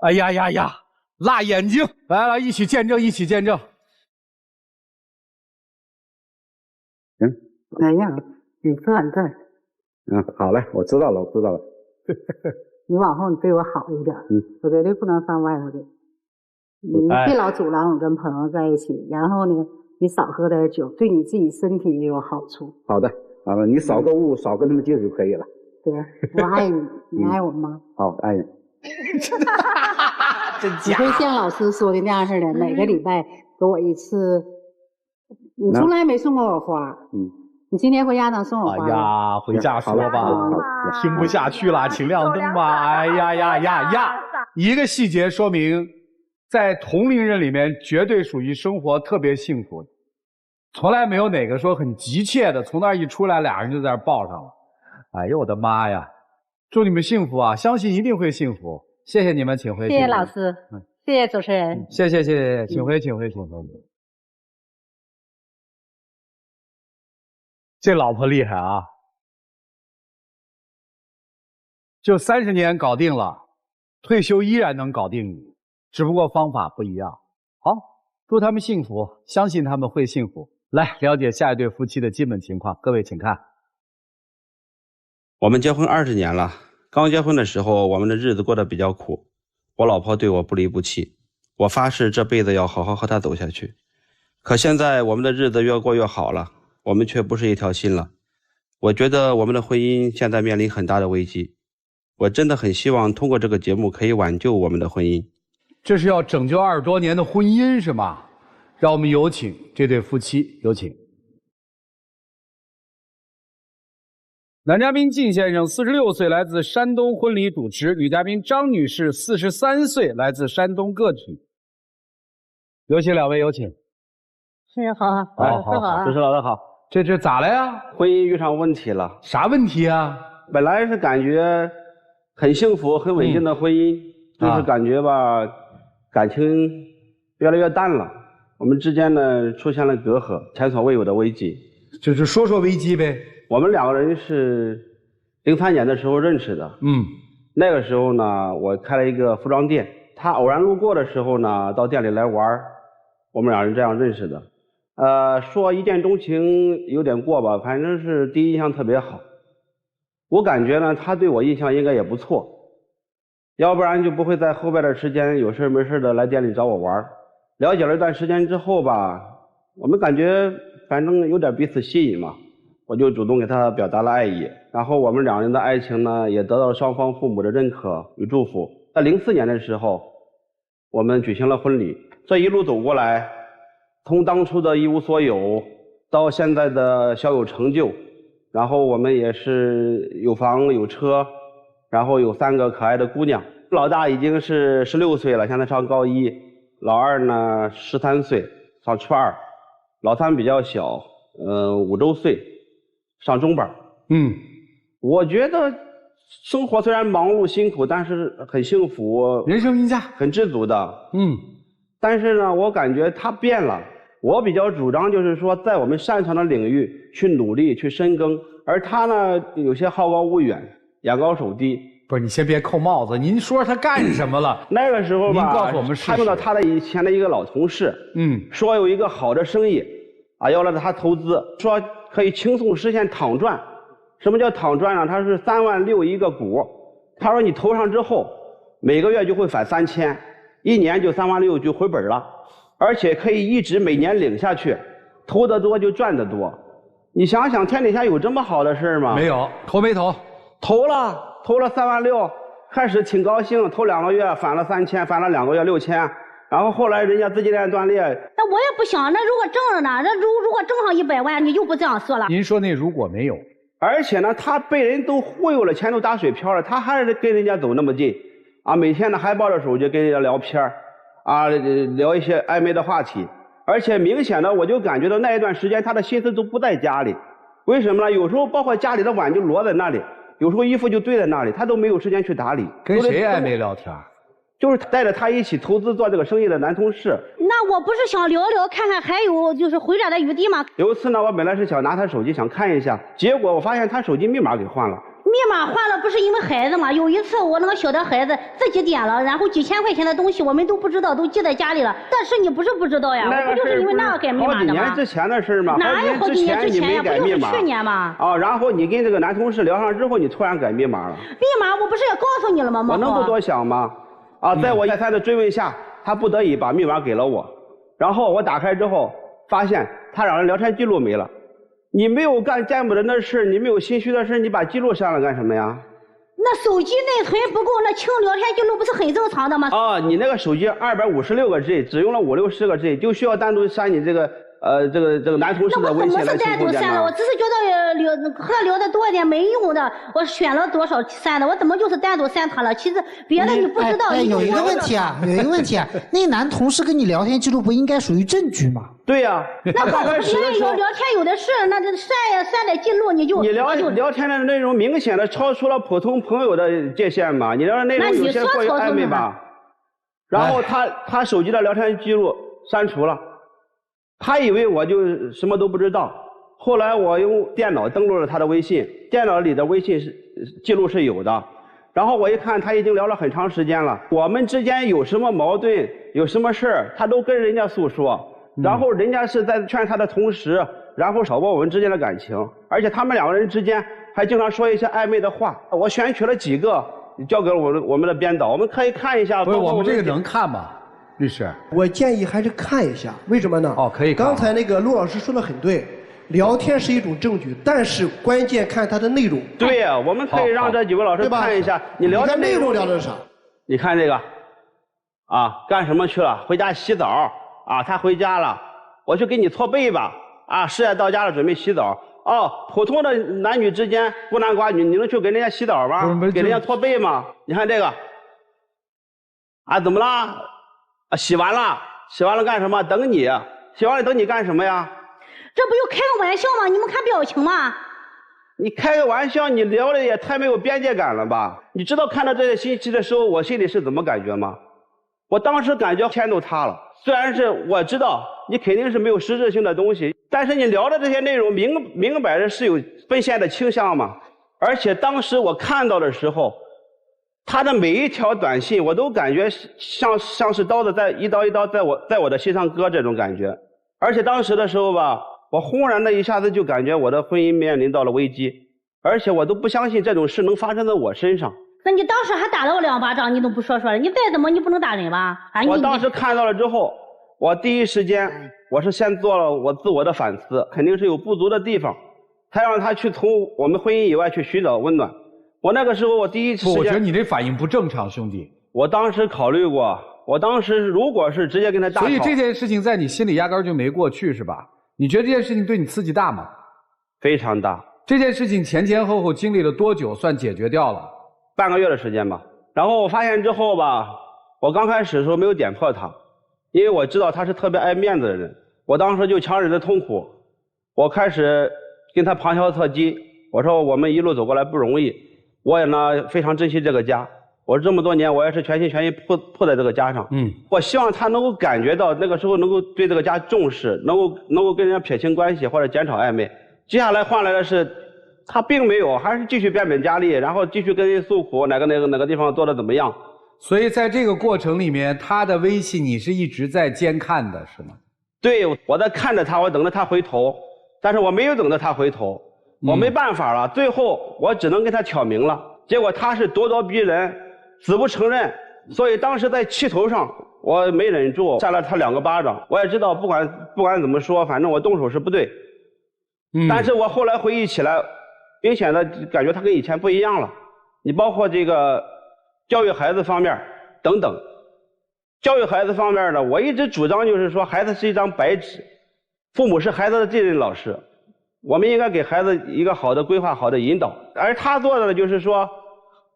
哎呀呀呀，辣眼睛！来来，一起见证，一起见证。哎呀，你算这。好嘞，我知道了，我知道了。你往后你对我好一点，我绝对不能上外头去。你别老阻拦我跟朋友在一起，然后呢，你少喝点酒，对你自己身体也有好处。好的，你少购物，少跟他们接触就可以了。对，我爱你，你爱我吗？好，爱你。真假！你会像老师说的那样似的，每个礼拜给我一次。你从来没送过我花。你今天回家能送我花？哎呀，回家说吧，听不下去了，请亮灯吧。哎呀呀呀呀！一个细节说明，在同龄人里面绝对属于生活特别幸福的，从来没有哪个说很急切的，从那儿一出来俩人就在那儿抱上了。哎呦我的妈呀！祝你们幸福啊！相信一定会幸福。谢谢你们，请回。谢谢老师，谢谢主持人。谢谢谢谢，请回请回请回。这老婆厉害啊！就30年搞定了，退休依然能搞定你，只不过方法不一样。好，祝他们幸福，相信他们会幸福。来了解下一对夫妻的基本情况，各位请看。我们结婚20年了，刚结婚的时候，我们的日子过得比较苦，我老婆对我不离不弃，我发誓这辈子要好好和她走下去。可现在我们的日子越过越好了，我们却不是一条心了。我觉得我们的婚姻现在面临很大的危机，我真的很希望通过这个节目可以挽救我们的婚姻。这是要拯救20多年的婚姻是吗？让我们有请这对夫妻，有请。男嘉宾靳先生46岁，来自山东，婚礼主持；女嘉宾张女士43岁，来自山东歌曲。有请两位，有请。是好，好，主持老师好。这咋了呀？婚姻遇上问题了。啥问题啊？本来是感觉很幸福、很稳定的婚姻，就是感觉吧，感情越来越淡了。我们之间呢出现了隔阂，前所未有的危机。就是说说危机呗。我们两个人是03年的时候认识的。那个时候呢，我开了一个服装店，他偶然路过的时候呢，到店里来玩，我们两人这样认识的。说一见钟情有点过吧，反正是第一印象特别好。我感觉呢，他对我印象应该也不错，要不然就不会在后边的时间有事没事的来店里找我玩。了解了一段时间之后吧，我们感觉反正有点彼此吸引嘛，我就主动给他表达了爱意。然后我们两人的爱情呢，也得到了双方父母的认可与祝福。在04年的时候，我们举行了婚礼。这一路走过来，从当初的一无所有到现在的小有成就，然后我们也是有房有车，然后有3个可爱的姑娘。老大已经是16岁了，现在上高1，老二呢13岁，上初2，老3比较小，5周岁，上中班。我觉得生活虽然忙碌辛苦，但是很幸福，人生赢家，很知足的。但是呢，我感觉他变了。我比较主张就是说，在我们擅长的领域去努力去深耕，而他呢，有些好高骛远，眼高手低。不是，你先别扣帽子，您说他干什么了？那个时候吧，您告诉我们事实。他用到他的以前的一个老同事，说有一个好的生意，要来他投资，说可以轻松实现躺赚。什么叫躺赚呢？他是3万6一个股，他说你投上之后，每个月就会返3000，一年就3万6就回本了，而且可以一直每年领下去，投得多就赚得多。你想想，天底下有这么好的事吗？没有。投没投？投了3万6，开始挺高兴，头2个月返了3000，返了2个月6000，然后后来人家资金链断裂。那我也不想，那如果挣了呢？那如果挣上100万，你就不这样说了。您说那如果没有，而且呢，他被人都忽悠了，钱都打水漂了，他还是跟人家走那么近啊！每天呢还抱着手机跟人家聊天啊，聊一些暧昧的话题。而且明显的，我就感觉到那一段时间他的心思都不在家里。为什么呢？有时候包括家里的碗就摞在那里，有时候衣服就堆在那里，他都没有时间去打理。跟谁暧昧聊天？就是带着他一起投资做这个生意的男同事。那我不是想聊聊看看还有就是回转的余地吗？有一次呢，我本来是想拿他手机想看一下，结果我发现他手机密码给换了。密码换了不是因为孩子吗？有一次我那个小的孩子自己点了，然后几千块钱的东西我们都不知道，都记在家里了。但是你不是不知道呀，我不就是因为那个改密码的吗？好几年之前的事吗？哪有好几年之前呀？不就是去年吗？啊，然后你跟这个男同事聊上之后，你突然改密码了。密码我不是也告诉你了吗？我能不多想吗？啊，在我再三的追问下，他不得已把密码给了我。然后我打开之后，发现他让人聊天记录没了。你没有干见不得的事，你没有心虚的事，你把记录删了干什么呀？那手机内存不够，那清聊天记录不是很正常的吗？啊，你那个手机256个 G， 只用了50-60个 G， 就需要单独删你这个男同事的微信来清空电脑。那我怎么是单独删的？我只是觉得和他聊的多一点没用的，我选了多少删的，我怎么就是单独删他了？其实别的你不知道。有一个问题啊，那男同事跟你聊天记录不应该属于证据吗？对呀。那刚开始的时候聊天有的是，那这删的记录你就。你聊天的内容明显的超出了普通朋友的界限嘛？你聊的内容有些过于暧昧吧？然后他手机的聊天记录删除了。他以为我就什么都不知道，后来我用电脑登录了他的微信，电脑里的微信记录是有的。然后我一看，他已经聊了很长时间了，我们之间有什么矛盾，有什么事儿，他都跟人家诉说。然后人家是在劝他的同时，然后挑拨我们之间的感情，而且他们两个人之间还经常说一些暧昧的话。我选取了几个，交给了我们的编导，我们可以看一下。不是，我们这个能看吗？律师，我建议还是看一下，为什么呢？哦，可以看。刚才那个陆老师说的很对，聊天是一种证据，但是关键看它的内容。对呀，我们可以让这几位老师看一下，你聊的内容聊的是啥？你看这个，啊，干什么去了？回家洗澡啊，他回家了，我去给你搓背吧。啊，事业到家了，准备洗澡。哦，普通的男女之间孤男寡女，你能去给人家洗澡吗？给人家搓背吗？你看这个，啊，怎么啦？啊，洗完了干什么？等你，洗完了等你干什么呀？这不就开个玩笑吗？你们看表情吗？你开个玩笑，你聊的也太没有边界感了吧？你知道看到这些信息的时候，我心里是怎么感觉吗？我当时感觉天都塌了。虽然是我知道你肯定是没有实质性的东西，但是你聊的这些内容明摆着是有分线的倾向嘛。而且当时我看到的时候，他的每一条短信，我都感觉像是刀子在一刀一刀在我的心上割这种感觉。而且当时的时候吧，我轰然的一下子就感觉我的婚姻面临到了危机，而且我都不相信这种事能发生在我身上。那你当时还打了我2巴掌，你都不说了，你再怎么你不能打人吧？我当时看到了之后，我第一时间我是先做了我自我的反思，肯定是有不足的地方，才让他去从我们婚姻以外去寻找温暖。我那个时候我第一时间，我觉得你这反应不正常，兄弟。我当时考虑过，我当时如果是直接跟他大吵，所以这件事情在你心里压根就没过去是吧？你觉得这件事情对你刺激大吗？非常大。这件事情前后经历了多久算解决掉了？半个月的时间吧。然后我发现之后吧，我刚开始的时候没有点破他，因为我知道他是特别爱面子的人。我当时就强忍着痛苦，我开始跟他旁敲侧击，我说我们一路走过来不容易，我也呢非常珍惜这个家，我这么多年我也是全心全意扑在这个家上。我希望他能够感觉到那个时候能够对这个家重视，能够跟人家撇清关系或者减少暧昧。接下来换来的是他并没有，还是继续变本加厉，然后继续跟人诉苦哪个地方做的怎么样。所以在这个过程里面，他的微信你是一直在监看的是吗？对，我在看着他，我等着他回头，但是我没有等着他回头，我没办法了，最后我只能跟他挑明了，结果他是咄咄逼人，死不承认，所以当时在气头上我没忍住，扇了他2个巴掌。我也知道不管怎么说，反正我动手是不对，但是我后来回忆起来，明显的感觉他跟以前不一样了。你包括这个教育孩子方面等等，教育孩子方面呢，我一直主张就是说，孩子是一张白纸，父母是孩子的继任老师，我们应该给孩子一个好的规划、好的引导。而他做的呢，就是说，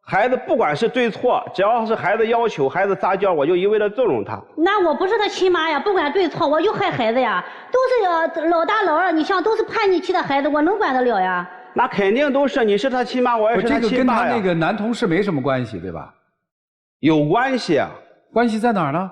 孩子不管是对错，只要是孩子要求、孩子撒娇，我就一味的纵容他。那我不是他亲妈呀，不管对错，我就害孩子呀。都是老大老二，你像都是叛逆期的孩子，我能管得了呀？那肯定都是，你是他亲妈，我也是他亲爸呀。这个跟他那个男同事没什么关系，对吧？有关系啊。关系在哪儿呢？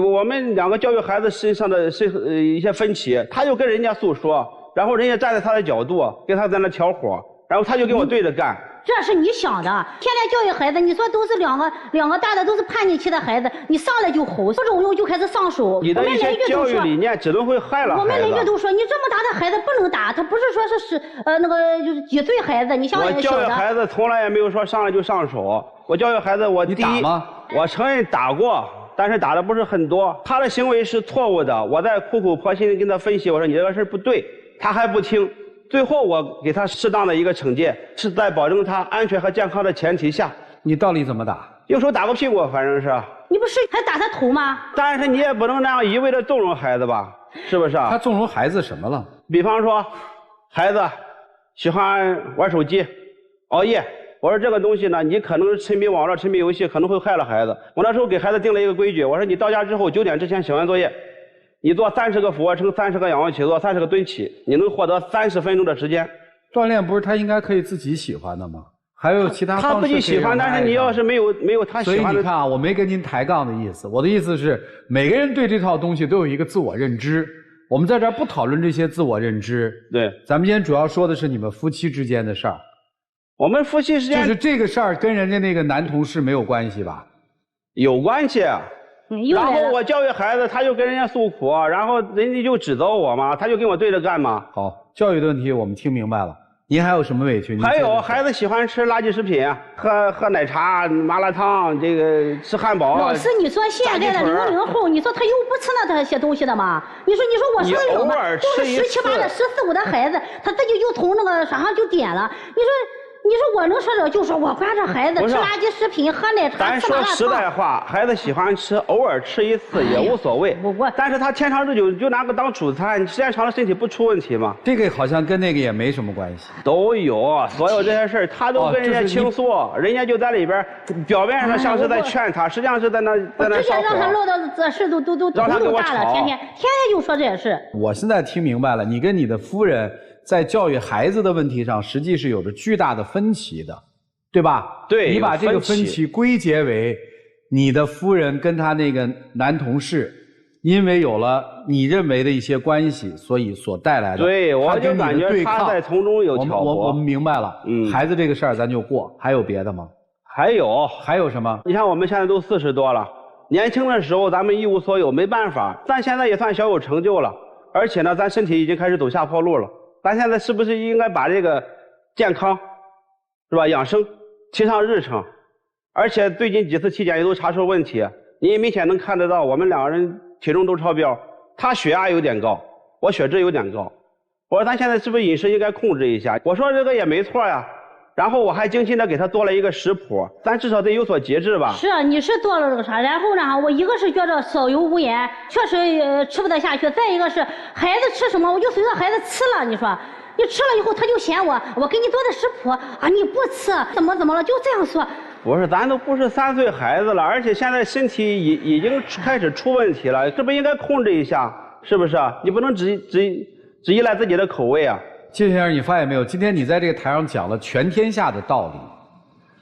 我们两个教育孩子身上的一些分歧，他就跟人家诉说，然后人家站在他的角度跟他在那挑火，然后他就跟我对着干。这是你想的，天天教育孩子，你说都是两个大的都是叛逆期的孩子，你上来就吼，不中用就开始上手。你的一些教育理念只能会害了孩子。我们邻居都说，你这么大的孩子不能打，他不是说是那个就是几岁孩子，你像我教育孩子从来也没有说上来就上手，我教育孩子，我第一，我承认打过。但是打的不是很多，他的行为是错误的，我在苦口婆心的跟他分析，我说你这个事不对，他还不听，最后我给他适当的一个惩戒，是在保证他安全和健康的前提下。你到底怎么打？用手打过屁股，反正是。你不是还打他头吗？但是你也不能那样一味的纵容孩子吧，是不是？他纵容孩子什么了？比方说，孩子喜欢玩手机，熬夜。我说这个东西呢，你可能沉迷网络、沉迷游戏，可能会害了孩子。我那时候给孩子定了一个规矩，我说你到家之后9点之前写完作业，你做30个俯卧撑、30个仰卧起坐、30个蹲起，你能获得30分钟的时间。锻炼不是他应该可以自己喜欢的吗？还有其他方式他自己喜欢，但是你要是没有他喜欢的。所以你看啊，我没跟您抬杠的意思，我的意思是每个人对这套东西都有一个自我认知。我们在这儿不讨论这些自我认知，对，咱们今天主要说的是你们夫妻之间的事儿。我们夫妻之间就是这个事儿跟人家那个男同事没有关系吧？有关系。然后我教育孩子，他就跟人家诉苦，然后人家就指责我嘛，他就跟我对着干嘛。好，教育的问题我们听明白了。您还有什么委屈？还有孩子喜欢吃垃圾食品，喝奶茶、麻辣烫，这个吃汉堡。老师，你说现在的00后，你说他又不吃那些东西的吗？你说我说的有吗？都是17、18的、14、15的孩子，他自己就从那个上就点了。你说我能说这，就说我管着孩子吃垃圾食品、喝奶茶、咱说实在话，孩子喜欢吃，偶尔吃一次也无所谓。但是他天长日久就拿个当主餐，时间长了身体不出问题吗？这个好像跟那个也没什么关系。都有，所有这些事儿他都跟人家倾诉，人家就在里边，表面上像是在劝他，实际上是在那之前让他落到这事都头都大了，天天就说这些事。我现在听明白了，你跟你的夫人在教育孩子的问题上，实际是有着巨大的分歧的，对吧？对，你把这个分歧归结为你的夫人跟他那个男同事，因为有了你认为的一些关系，所以所带来的。对，我就感觉他在从中有挑拨。我们明白了，孩子这个事儿咱就过，还有别的吗？还有什么？你看我们现在都40多了，年轻的时候咱们一无所有，没办法，咱现在也算小有成就了，而且呢，咱身体已经开始走下坡路了。咱现在是不是应该把这个健康，是吧，养生提上日程？而且最近几次体检也都查出问题，你也明显能看得到，我们2个人体重都超标，他血压有点高，我血脂有点高。我说咱现在是不是饮食应该控制一下？我说这个也没错呀。然后我还精心的给他做了一个食谱，咱至少得有所节制吧。是啊，你是做了这个啥？然后呢，我一个是觉着少油无盐，确实吃不得下去；再一个是孩子吃什么，我就随着孩子吃了。你说，你吃了以后，他就嫌我给你做的食谱啊，你不吃，怎么了？就这样说。不是，咱都不是3岁孩子了，而且现在身体已经开始出问题了，这不应该控制一下，是不是？你不能只依赖自己的口味啊。金先生，你发现没有？今天你在这个台上讲了全天下的道理，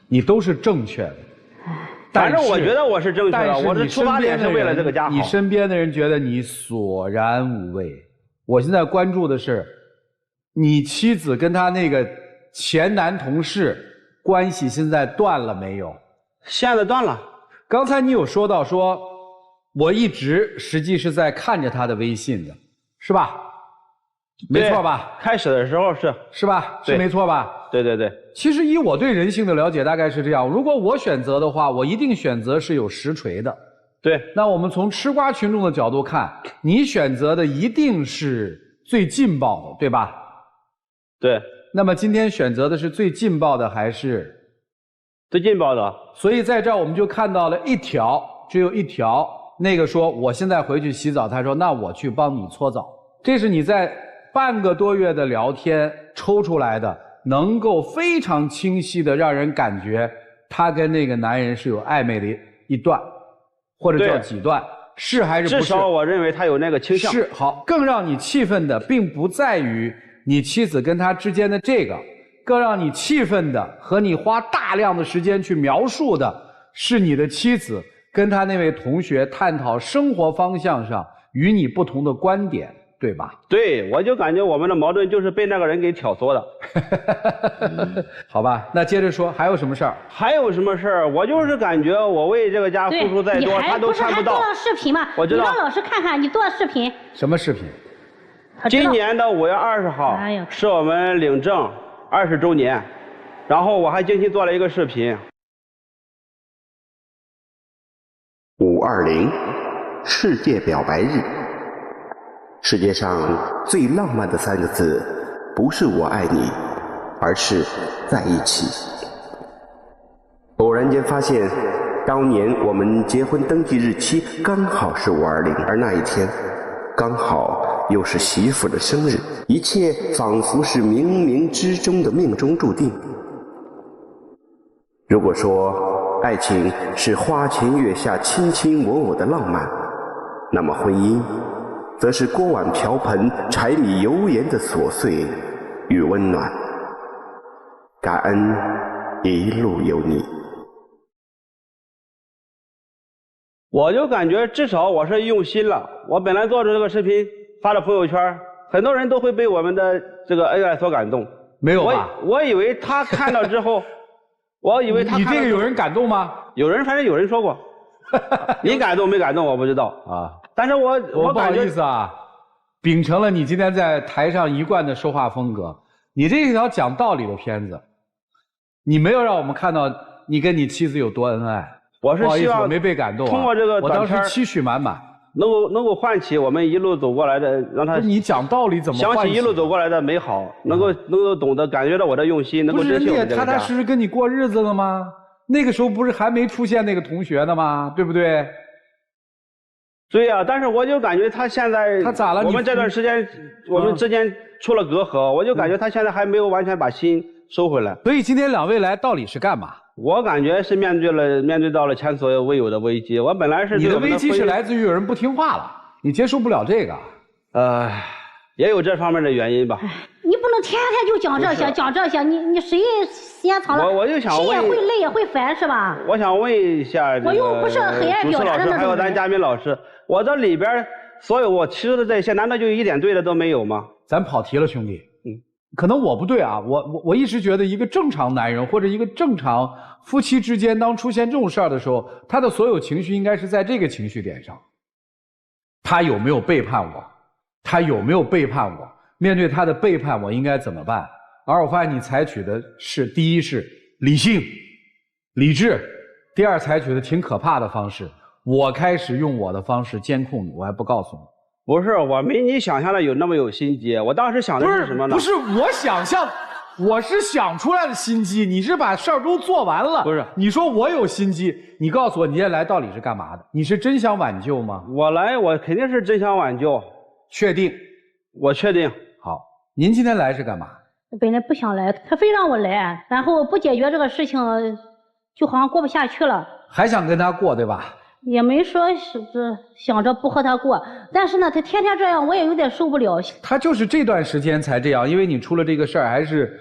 你都是正确的。反正我觉得我是正确的，我的出发点是为了这个家好。你身边的人觉得你索然无味。我现在关注的是，你妻子跟他那个前男同事关系现在断了没有？现在断了。刚才你有说到说，我一直实际是在看着他的微信的，是吧？没错吧？开始的时候是吧？是没错吧？对。其实以我对人性的了解，大概是这样：如果我选择的话，我一定选择是有实锤的。对。那我们从吃瓜群众的角度看，你选择的一定是最劲爆的，对吧？对。那么今天选择的是最劲爆的还是最劲爆的？所以在这儿我们就看到了只有一条那个说我现在回去洗澡，他说那我去帮你搓澡。这是你在半个多月的聊天抽出来的，能够非常清晰的让人感觉他跟那个男人是有暧昧的一段，或者叫几段，是还是不是？至少我认为他有那个倾向。是。好，更让你气愤的并不在于你妻子跟他之间的这个，更让你气愤的和你花大量的时间去描述的是你的妻子跟他那位同学探讨生活方向上与你不同的观点，对吧？对，我就感觉我们的矛盾就是被那个人给挑唆的。好吧，那接着说，还有什么事儿？还有什么事儿？我就是感觉我为这个家付出再多，他都看不到。你还做了视频吗？我知道。你让老师看看你做的视频。什么视频？今年的5月20号是我们领证20周年，然后我还精心做了一个视频。520世界表白日。世界上最浪漫的3个字，不是我爱你，而是在一起。偶然间发现，当年我们结婚登记日期刚好是520，而那一天刚好又是媳妇的生日，一切仿佛是冥冥之中的命中注定。如果说爱情是花前月下卿卿我我的浪漫，那么婚姻则是锅碗瓢盆柴米油盐的琐碎与温暖。感恩一路有你。我就感觉至少我是用心了。我本来做的这个视频发到朋友圈，很多人都会被我们的这个恩爱所感动。没有吧？我以为他看到之后，我以为他你这个有人感动吗？有人，反正有人说过。你感动没感动我不知道啊。但是我不好意思啊，秉承了你今天在台上一贯的说话风格，你这条讲道理的片子，你没有让我们看到你跟你妻子有多恩爱。我是希望我没被感动、啊，通过这个我当时期许满满，能够唤起我们一路走过来的，让他你讲道理怎么想起一路走过来的美好，能够懂得感觉到我的用心，能够珍惜我们这个家。不是你也踏踏实实跟你过日子了吗？那个时候不是还没出现那个同学呢吗？对不对？对呀、但是我就感觉他现在他咋了？我们这段时间我们之间出了隔阂，我就感觉他现在还没有完全把心收回来。所以今天两位来到底是干嘛？我感觉是面对到了前所未有的危机。我本来是你的危机是来自于有人不听话了，你接受不了这个。也有这方面的原因吧。你不能天天就讲这些讲这些，你谁时间长了，我就想心也会累也会烦是吧？我想问一下，我又不是很爱表达的那种。还有咱嘉宾老师，我这里边所有我提出的这些，难道就一点对的都没有吗？咱跑题了，兄弟。可能我不对啊，我一直觉得一个正常男人或者一个正常夫妻之间，当出现这种事儿的时候，他的所有情绪应该是在这个情绪点上。他有没有背叛我？他有没有背叛我？面对他的背叛，我应该怎么办？而我发现你采取的是，第一是理性、理智，第二采取的挺可怕的方式。我开始用我的方式监控你，我还不告诉你。不是，我没你想象的有那么有心机。我当时想的是什么呢？不是我想象，我是想出来的心机。你是把事儿都做完了。不是，你说我有心机，你告诉我你今天来到底是干嘛的？你是真想挽救吗？我来，我肯定是真想挽救。确定？我确定。好，您今天来是干嘛？本来不想来，他非让我来，然后不解决这个事情，就好像过不下去了。还想跟他过，对吧？也没说是想着不和他过，但是呢，他天天这样，我也有点受不了。他就是这段时间才这样，因为你出了这个事儿，还是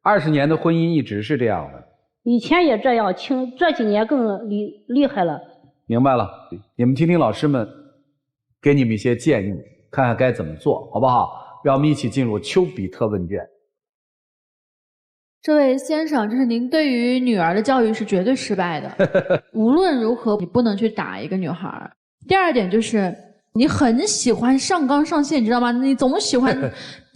20年的婚姻一直是这样的。以前也这样，这几年更厉害了。明白了，你们听听老师们给你们一些建议，看看该怎么做，好不好？让我们一起进入丘比特问卷。这位先生，就是您对于女儿的教育是绝对失败的。无论如何，你不能去打一个女孩。第二点就是，你很喜欢上纲上线，你知道吗？你总喜欢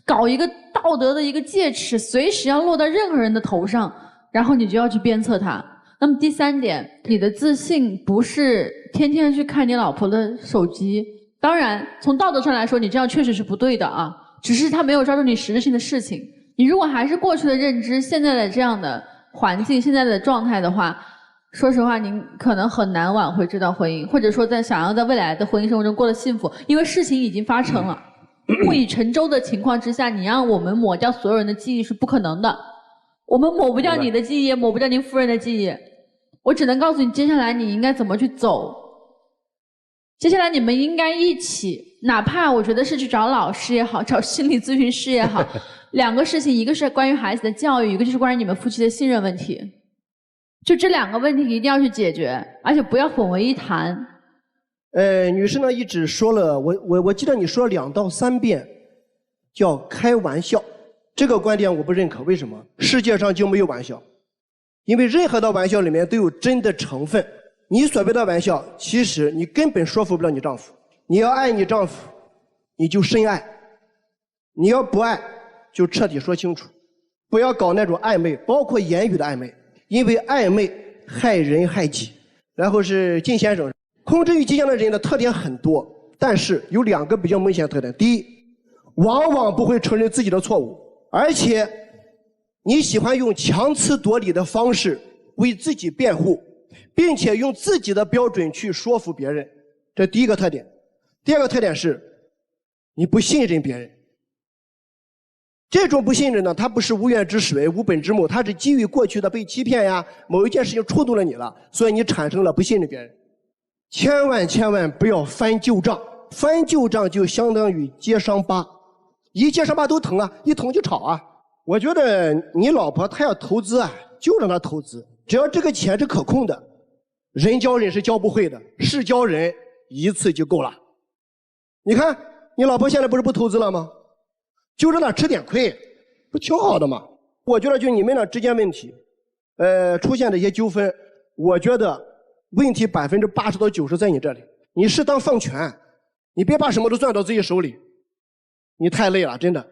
搞一个道德的一个戒尺，随时要落到任何人的头上，然后你就要去鞭策他。那么第三点，你的自信不是天天去看你老婆的手机。当然，从道德上来说，你这样确实是不对的啊，只是他没有抓住你实质性的事情。你如果还是过去的认知，现在的这样的环境，现在的状态的话，说实话，您可能很难挽回这段婚姻，或者说想要在未来的婚姻生活中过得幸福，因为事情已经发生了。木已成舟的情况之下，你让我们抹掉所有人的记忆是不可能的。我们抹不掉你的记忆，也抹不掉您夫人的记忆。我只能告诉你，接下来你应该怎么去走。接下来你们应该一起，哪怕我觉得是去找老师也好，找心理咨询师也好，两个事情，一个是关于孩子的教育，一个就是关于你们夫妻的信任问题。就这两个问题一定要去解决，而且不要混为一谈。女士呢一直说了，我记得你说了2到3遍，叫开玩笑，这个观点我不认可。为什么？世界上就没有玩笑，因为任何的玩笑里面都有真的成分。你所谓的玩笑，其实你根本说服不了你丈夫。你要爱你丈夫，你就深爱；你要不爱，就彻底说清楚，不要搞那种暧昧，包括言语的暧昧。因为暧昧害人害己。然后是靳先生，控制欲极强的人的特点很多，但是有2个比较明显的特点。第一，往往不会承认自己的错误，而且你喜欢用强词夺理的方式为自己辩护，并且用自己的标准去说服别人，这第一个特点。第二个特点是你不信任别人。这种不信任呢，它不是无源之水、无本之木，它是基于过去的被欺骗呀，某一件事情触动了你了，所以你产生了不信任别人。千万不要翻旧账，翻旧账就相当于揭伤疤，一揭伤疤都疼啊，一疼就吵啊。我觉得你老婆她要投资啊，就让她投资，只要这个钱是可控的，人教人是教不会的，事教人一次就够了。你看你老婆现在不是不投资了吗？就让他吃点亏，不挺好的吗？我觉得就你们俩之间问题，出现这些纠纷，我觉得问题80%到90%在你这里。你适当放权，你别把什么都攥到自己手里，你太累了，真的。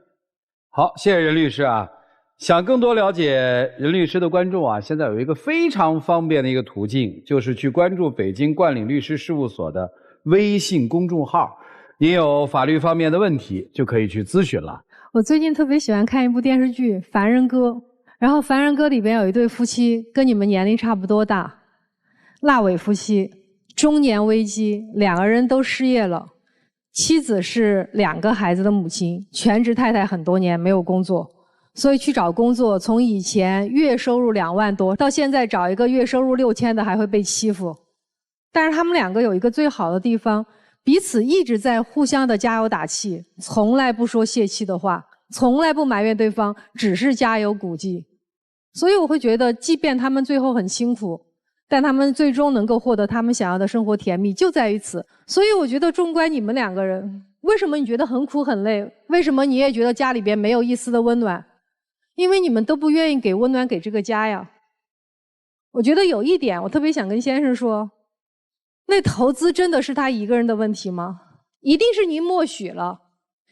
好，谢谢任律师啊。想更多了解任律师的观众啊，现在有一个非常方便的一个途径，就是去关注北京冠领律师事务所的微信公众号。您有法律方面的问题，就可以去咨询了。我最近特别喜欢看一部电视剧《凡人歌》，然后《凡人歌》里边有一对夫妻，跟你们年龄差不多大，腊尾夫妻，中年危机，2个人都失业了，妻子是2个孩子的母亲，全职太太很多年没有工作，所以去找工作，从以前月收入2万多，到现在找一个月收入6000的还会被欺负。但是他们2个有一个最好的地方，彼此一直在互相的加油打气，从来不说泄气的话，从来不埋怨对方，只是加油鼓劲。所以我会觉得，即便他们最后很辛苦，但他们最终能够获得他们想要的生活甜蜜，就在于此。所以我觉得，纵观你们2个人，为什么你觉得很苦很累？为什么你也觉得家里边没有一丝的温暖？因为你们都不愿意给温暖给这个家呀。我觉得有一点，我特别想跟先生说，那投资真的是他一个人的问题吗？一定是您默许了，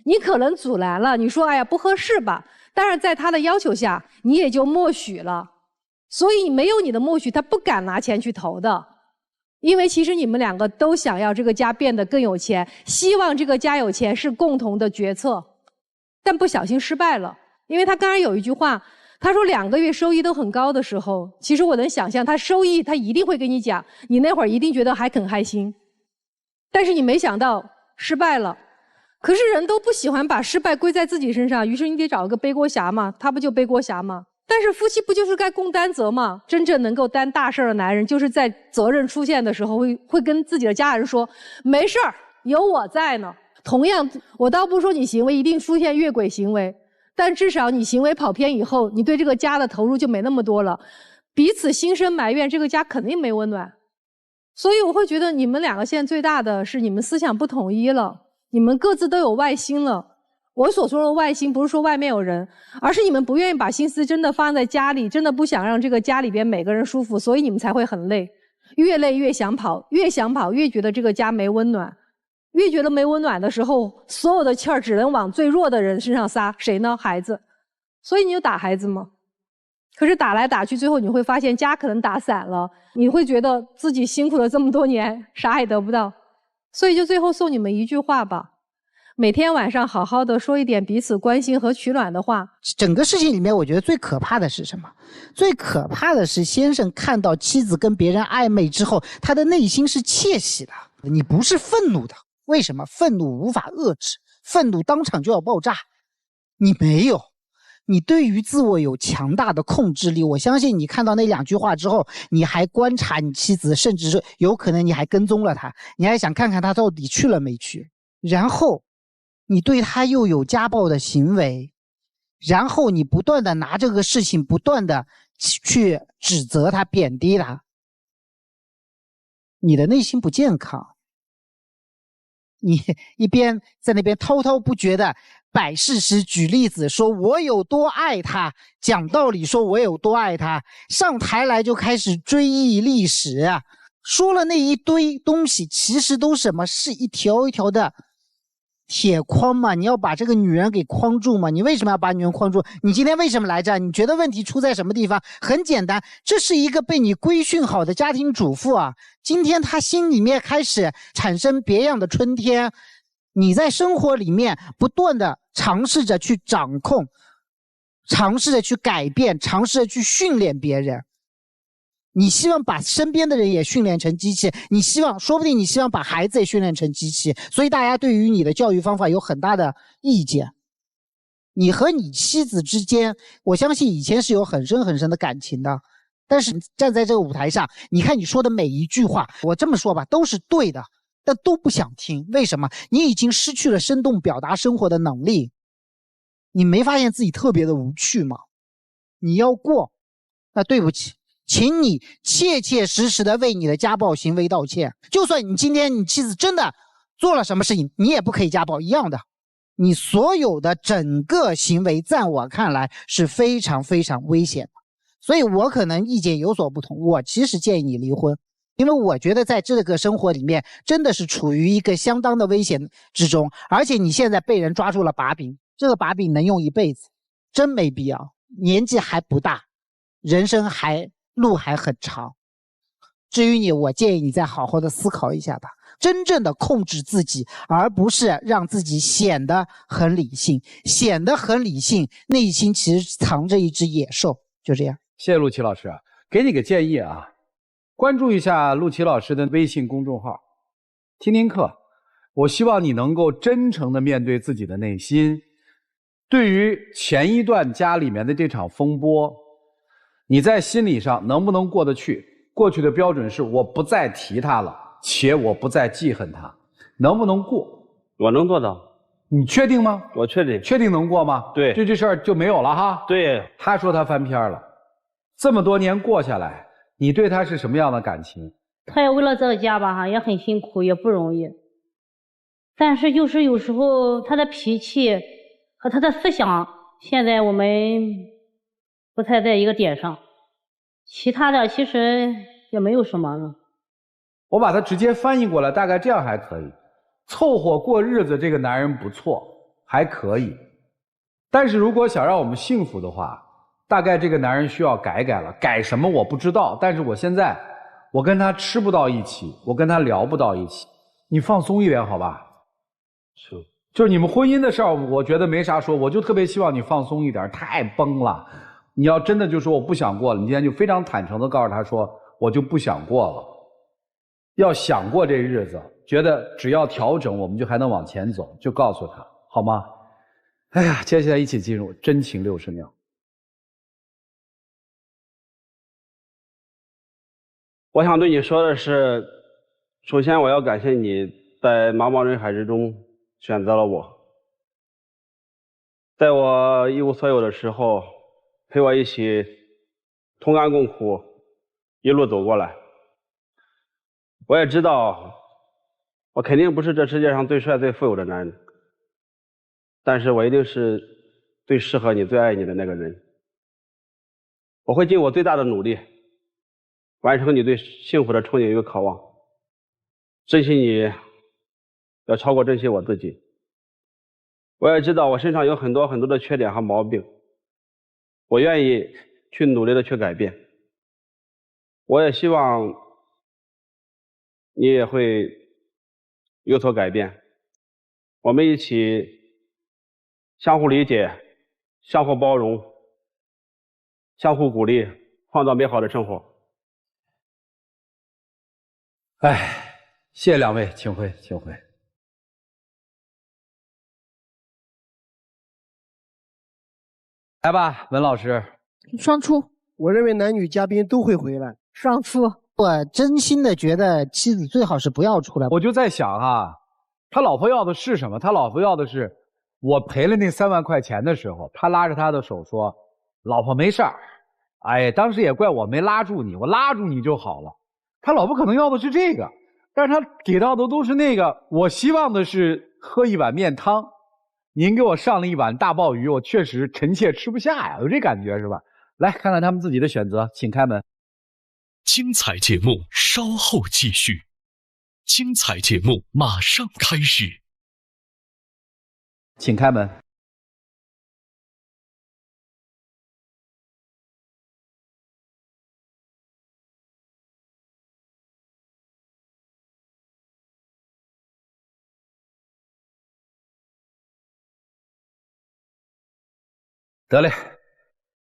你可能阻拦了，你说哎呀不合适吧，但是在他的要求下，你也就默许了。所以没有你的默许，他不敢拿钱去投的。因为其实你们2个都想要这个家变得更有钱，希望这个家有钱是共同的决策，但不小心失败了。因为他刚才有一句话，他说2个月收益都很高的时候，其实我能想象他收益他一定会跟你讲，你那会儿一定觉得还很开心，但是你没想到失败了。可是人都不喜欢把失败归在自己身上，于是你得找一个背锅侠嘛，他不就背锅侠吗？但是夫妻不就是该共担责吗？真正能够担大事的男人，就是在责任出现的时候会跟自己的家人说，没事儿，有我在呢。同样，我倒不说你行为一定出现越轨行为，但至少你行为跑偏以后，你对这个家的投入就没那么多了，彼此心生埋怨，这个家肯定没温暖。所以我会觉得你们2个现在最大的是你们思想不统一了，你们各自都有外心了。我所说的外心不是说外面有人，而是你们不愿意把心思真的放在家里，真的不想让这个家里边每个人舒服，所以你们才会很累，越累越想跑，越想跑越觉得这个家没温暖，越觉得没温暖的时候，所有的气儿只能往最弱的人身上撒，谁呢？孩子。所以你就打孩子吗？可是打来打去，最后你会发现家可能打散了，你会觉得自己辛苦了这么多年，啥也得不到。所以就最后送你们一句话吧，每天晚上好好的说一点彼此关心和取暖的话。整个事情里面，我觉得最可怕的是什么？最可怕的是先生看到妻子跟别人暧昧之后，他的内心是窃喜的。你不是愤怒的，为什么？愤怒无法遏制，愤怒当场就要爆炸。你没有，你对于自我有强大的控制力。我相信你看到那2句话之后，你还观察你妻子，甚至是有可能你还跟踪了她，你还想看看她到底去了没去。然后你对她又有家暴的行为，然后你不断的拿这个事情不断的去指责她、贬低她，你的内心不健康。你一边在那边滔滔不绝的摆事实、举例子，说我有多爱他，讲道理说我有多爱他，上台来就开始追忆历史啊，说了那一堆东西，其实都什么？是一条一条的铁框嘛，你要把这个女人给框住嘛。你为什么要把女人框住？你今天为什么来这？你觉得问题出在什么地方？很简单，这是一个被你规训好的家庭主妇啊，今天她心里面开始产生别样的春天。你在生活里面不断的尝试着去掌控，尝试着去改变，尝试着去训练别人。你希望把身边的人也训练成机器，你希望，说不定你希望把孩子也训练成机器，所以大家对于你的教育方法有很大的意见。你和你妻子之间，我相信以前是有很深很深的感情的，但是站在这个舞台上，你看你说的每一句话，我这么说吧，都是对的，但都不想听。为什么？你已经失去了生动表达生活的能力。你没发现自己特别的无趣吗？你要过，那对不起，请你切切实实的为你的家暴行为道歉。就算你今天你妻子真的做了什么事情，你也不可以家暴一样的。你所有的整个行为在我看来是非常非常危险的，所以我可能意见有所不同。我其实建议你离婚，因为我觉得在这个生活里面真的是处于一个相当的危险之中，而且你现在被人抓住了把柄，这个把柄能用一辈子，真没必要。年纪还不大，人生路还很长。至于你，我建议你再好好的思考一下吧，真正的控制自己，而不是让自己显得很理性。显得很理性，内心其实藏着一只野兽。就这样。谢谢陆琪老师，给你个建议啊，关注一下陆琪老师的微信公众号，听听课。我希望你能够真诚地面对自己的内心。对于前一段家里面的这场风波，你在心理上能不能过得去？过去的标准是我不再提他了，且我不再记恨他，能不能过？我能做到。你确定吗？我确定。确定能过吗？对。这事儿就没有了哈。对。他说他翻篇了，这么多年过下来，你对他是什么样的感情？他也为了这个家吧，也很辛苦，也不容易。但是就是有时候他的脾气和他的思想，现在我们不太在一个点上。其他的其实也没有什么了。我把它直接翻译过来，大概这样还可以。凑合过日子，这个男人不错，还可以。但是如果想让我们幸福的话，大概这个男人需要改了。改什么我不知道，但是我现在我跟他吃不到一起，我跟他聊不到一起。你放松一点好吧？是。就是你们婚姻的事儿，我觉得没啥说，我就特别希望你放松一点，太崩了。你要真的就说我不想过了，你今天就非常坦诚地告诉他说我就不想过了。要想过这日子，觉得只要调整我们就还能往前走，就告诉他好吗？哎呀，接下来一起进入真情60秒。我想对你说的是，首先我要感谢你在茫茫人海之中选择了我，在我一无所有的时候陪我一起同甘共苦，一路走过来。我也知道我肯定不是这世界上最帅最富有的男人，但是我一定是最适合你最爱你的那个人。我会尽我最大的努力完成你对幸福的憧憬与渴望，珍惜你要超过珍惜我自己。我也知道我身上有很多很多的缺点和毛病，我愿意去努力的去改变。我也希望你也会有所改变。我们一起相互理解、相互包容、相互鼓励，创造美好的生活。哎，谢谢两位，请回，请回。来吧，文老师。双出。我认为男女嘉宾都会回来。双出。我真心的觉得妻子最好是不要出来。我就在想啊，他老婆要的是什么？他老婆要的是我赔了那3万块钱的时候，他拉着他的手说：“老婆没事儿。”哎，当时也怪我没拉住你，我拉住你就好了。他老婆可能要的是这个，但是他给到的都是那个。我希望的是喝一碗面汤，您给我上了一碗大鲍鱼，我确实臣妾吃不下呀，有这感觉是吧？来看看他们自己的选择，请开门。精彩节目稍后继续，精彩节目马上开始，请开门。得嘞，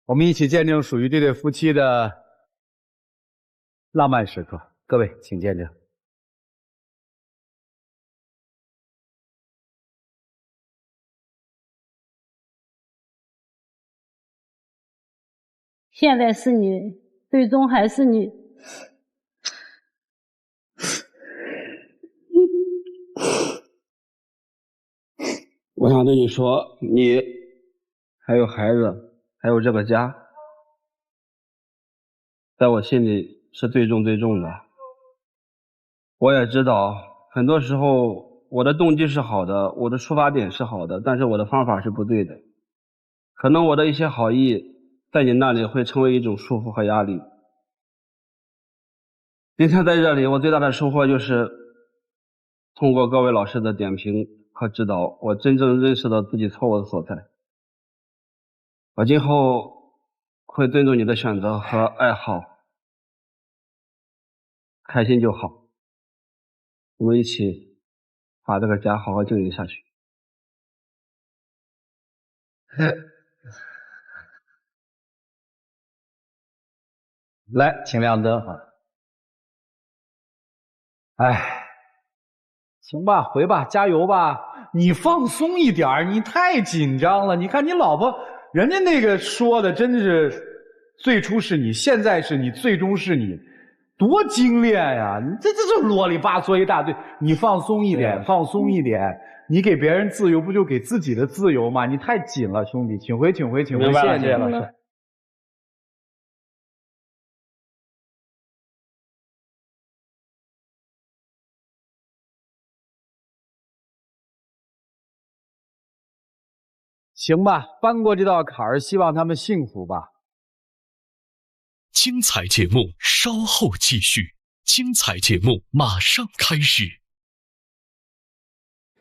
我们一起见证属于这对夫妻的浪漫时刻。各位，请见证。现在是你，最终还是你。我想对你说，你还有孩子，还有这个家，在我心里是最重最重的。我也知道，很多时候我的动机是好的，我的出发点是好的，但是我的方法是不对的。可能我的一些好意，在你那里会成为一种束缚和压力。今天在这里，我最大的收获就是通过各位老师的点评和指导，我真正认识到自己错误的所在。我今后会尊重你的选择和爱好，开心就好。我们一起把这个家好好经营下去。来，请亮灯啊！哎，行吧，回吧，加油吧！你放松一点，你太紧张了。你看你老婆，人家那个说的真是，最初是你，现在是你，最终是你，多精炼呀！你这啰里吧嗦一大堆，你放松一点，放松一点。你给别人自由，不就给自己的自由吗？你太紧了，兄弟，请回，请回，请回，谢谢你，老师。行吧，翻过这道坎儿，希望他们幸福吧。精彩节目稍后继续，精彩节目马上开始。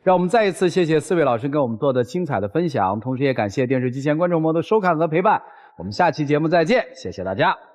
让我们再一次谢谢4位老师跟我们做的精彩的分享，同时也感谢电视机前观众朋友的收看和陪伴。我们下期节目再见，谢谢大家。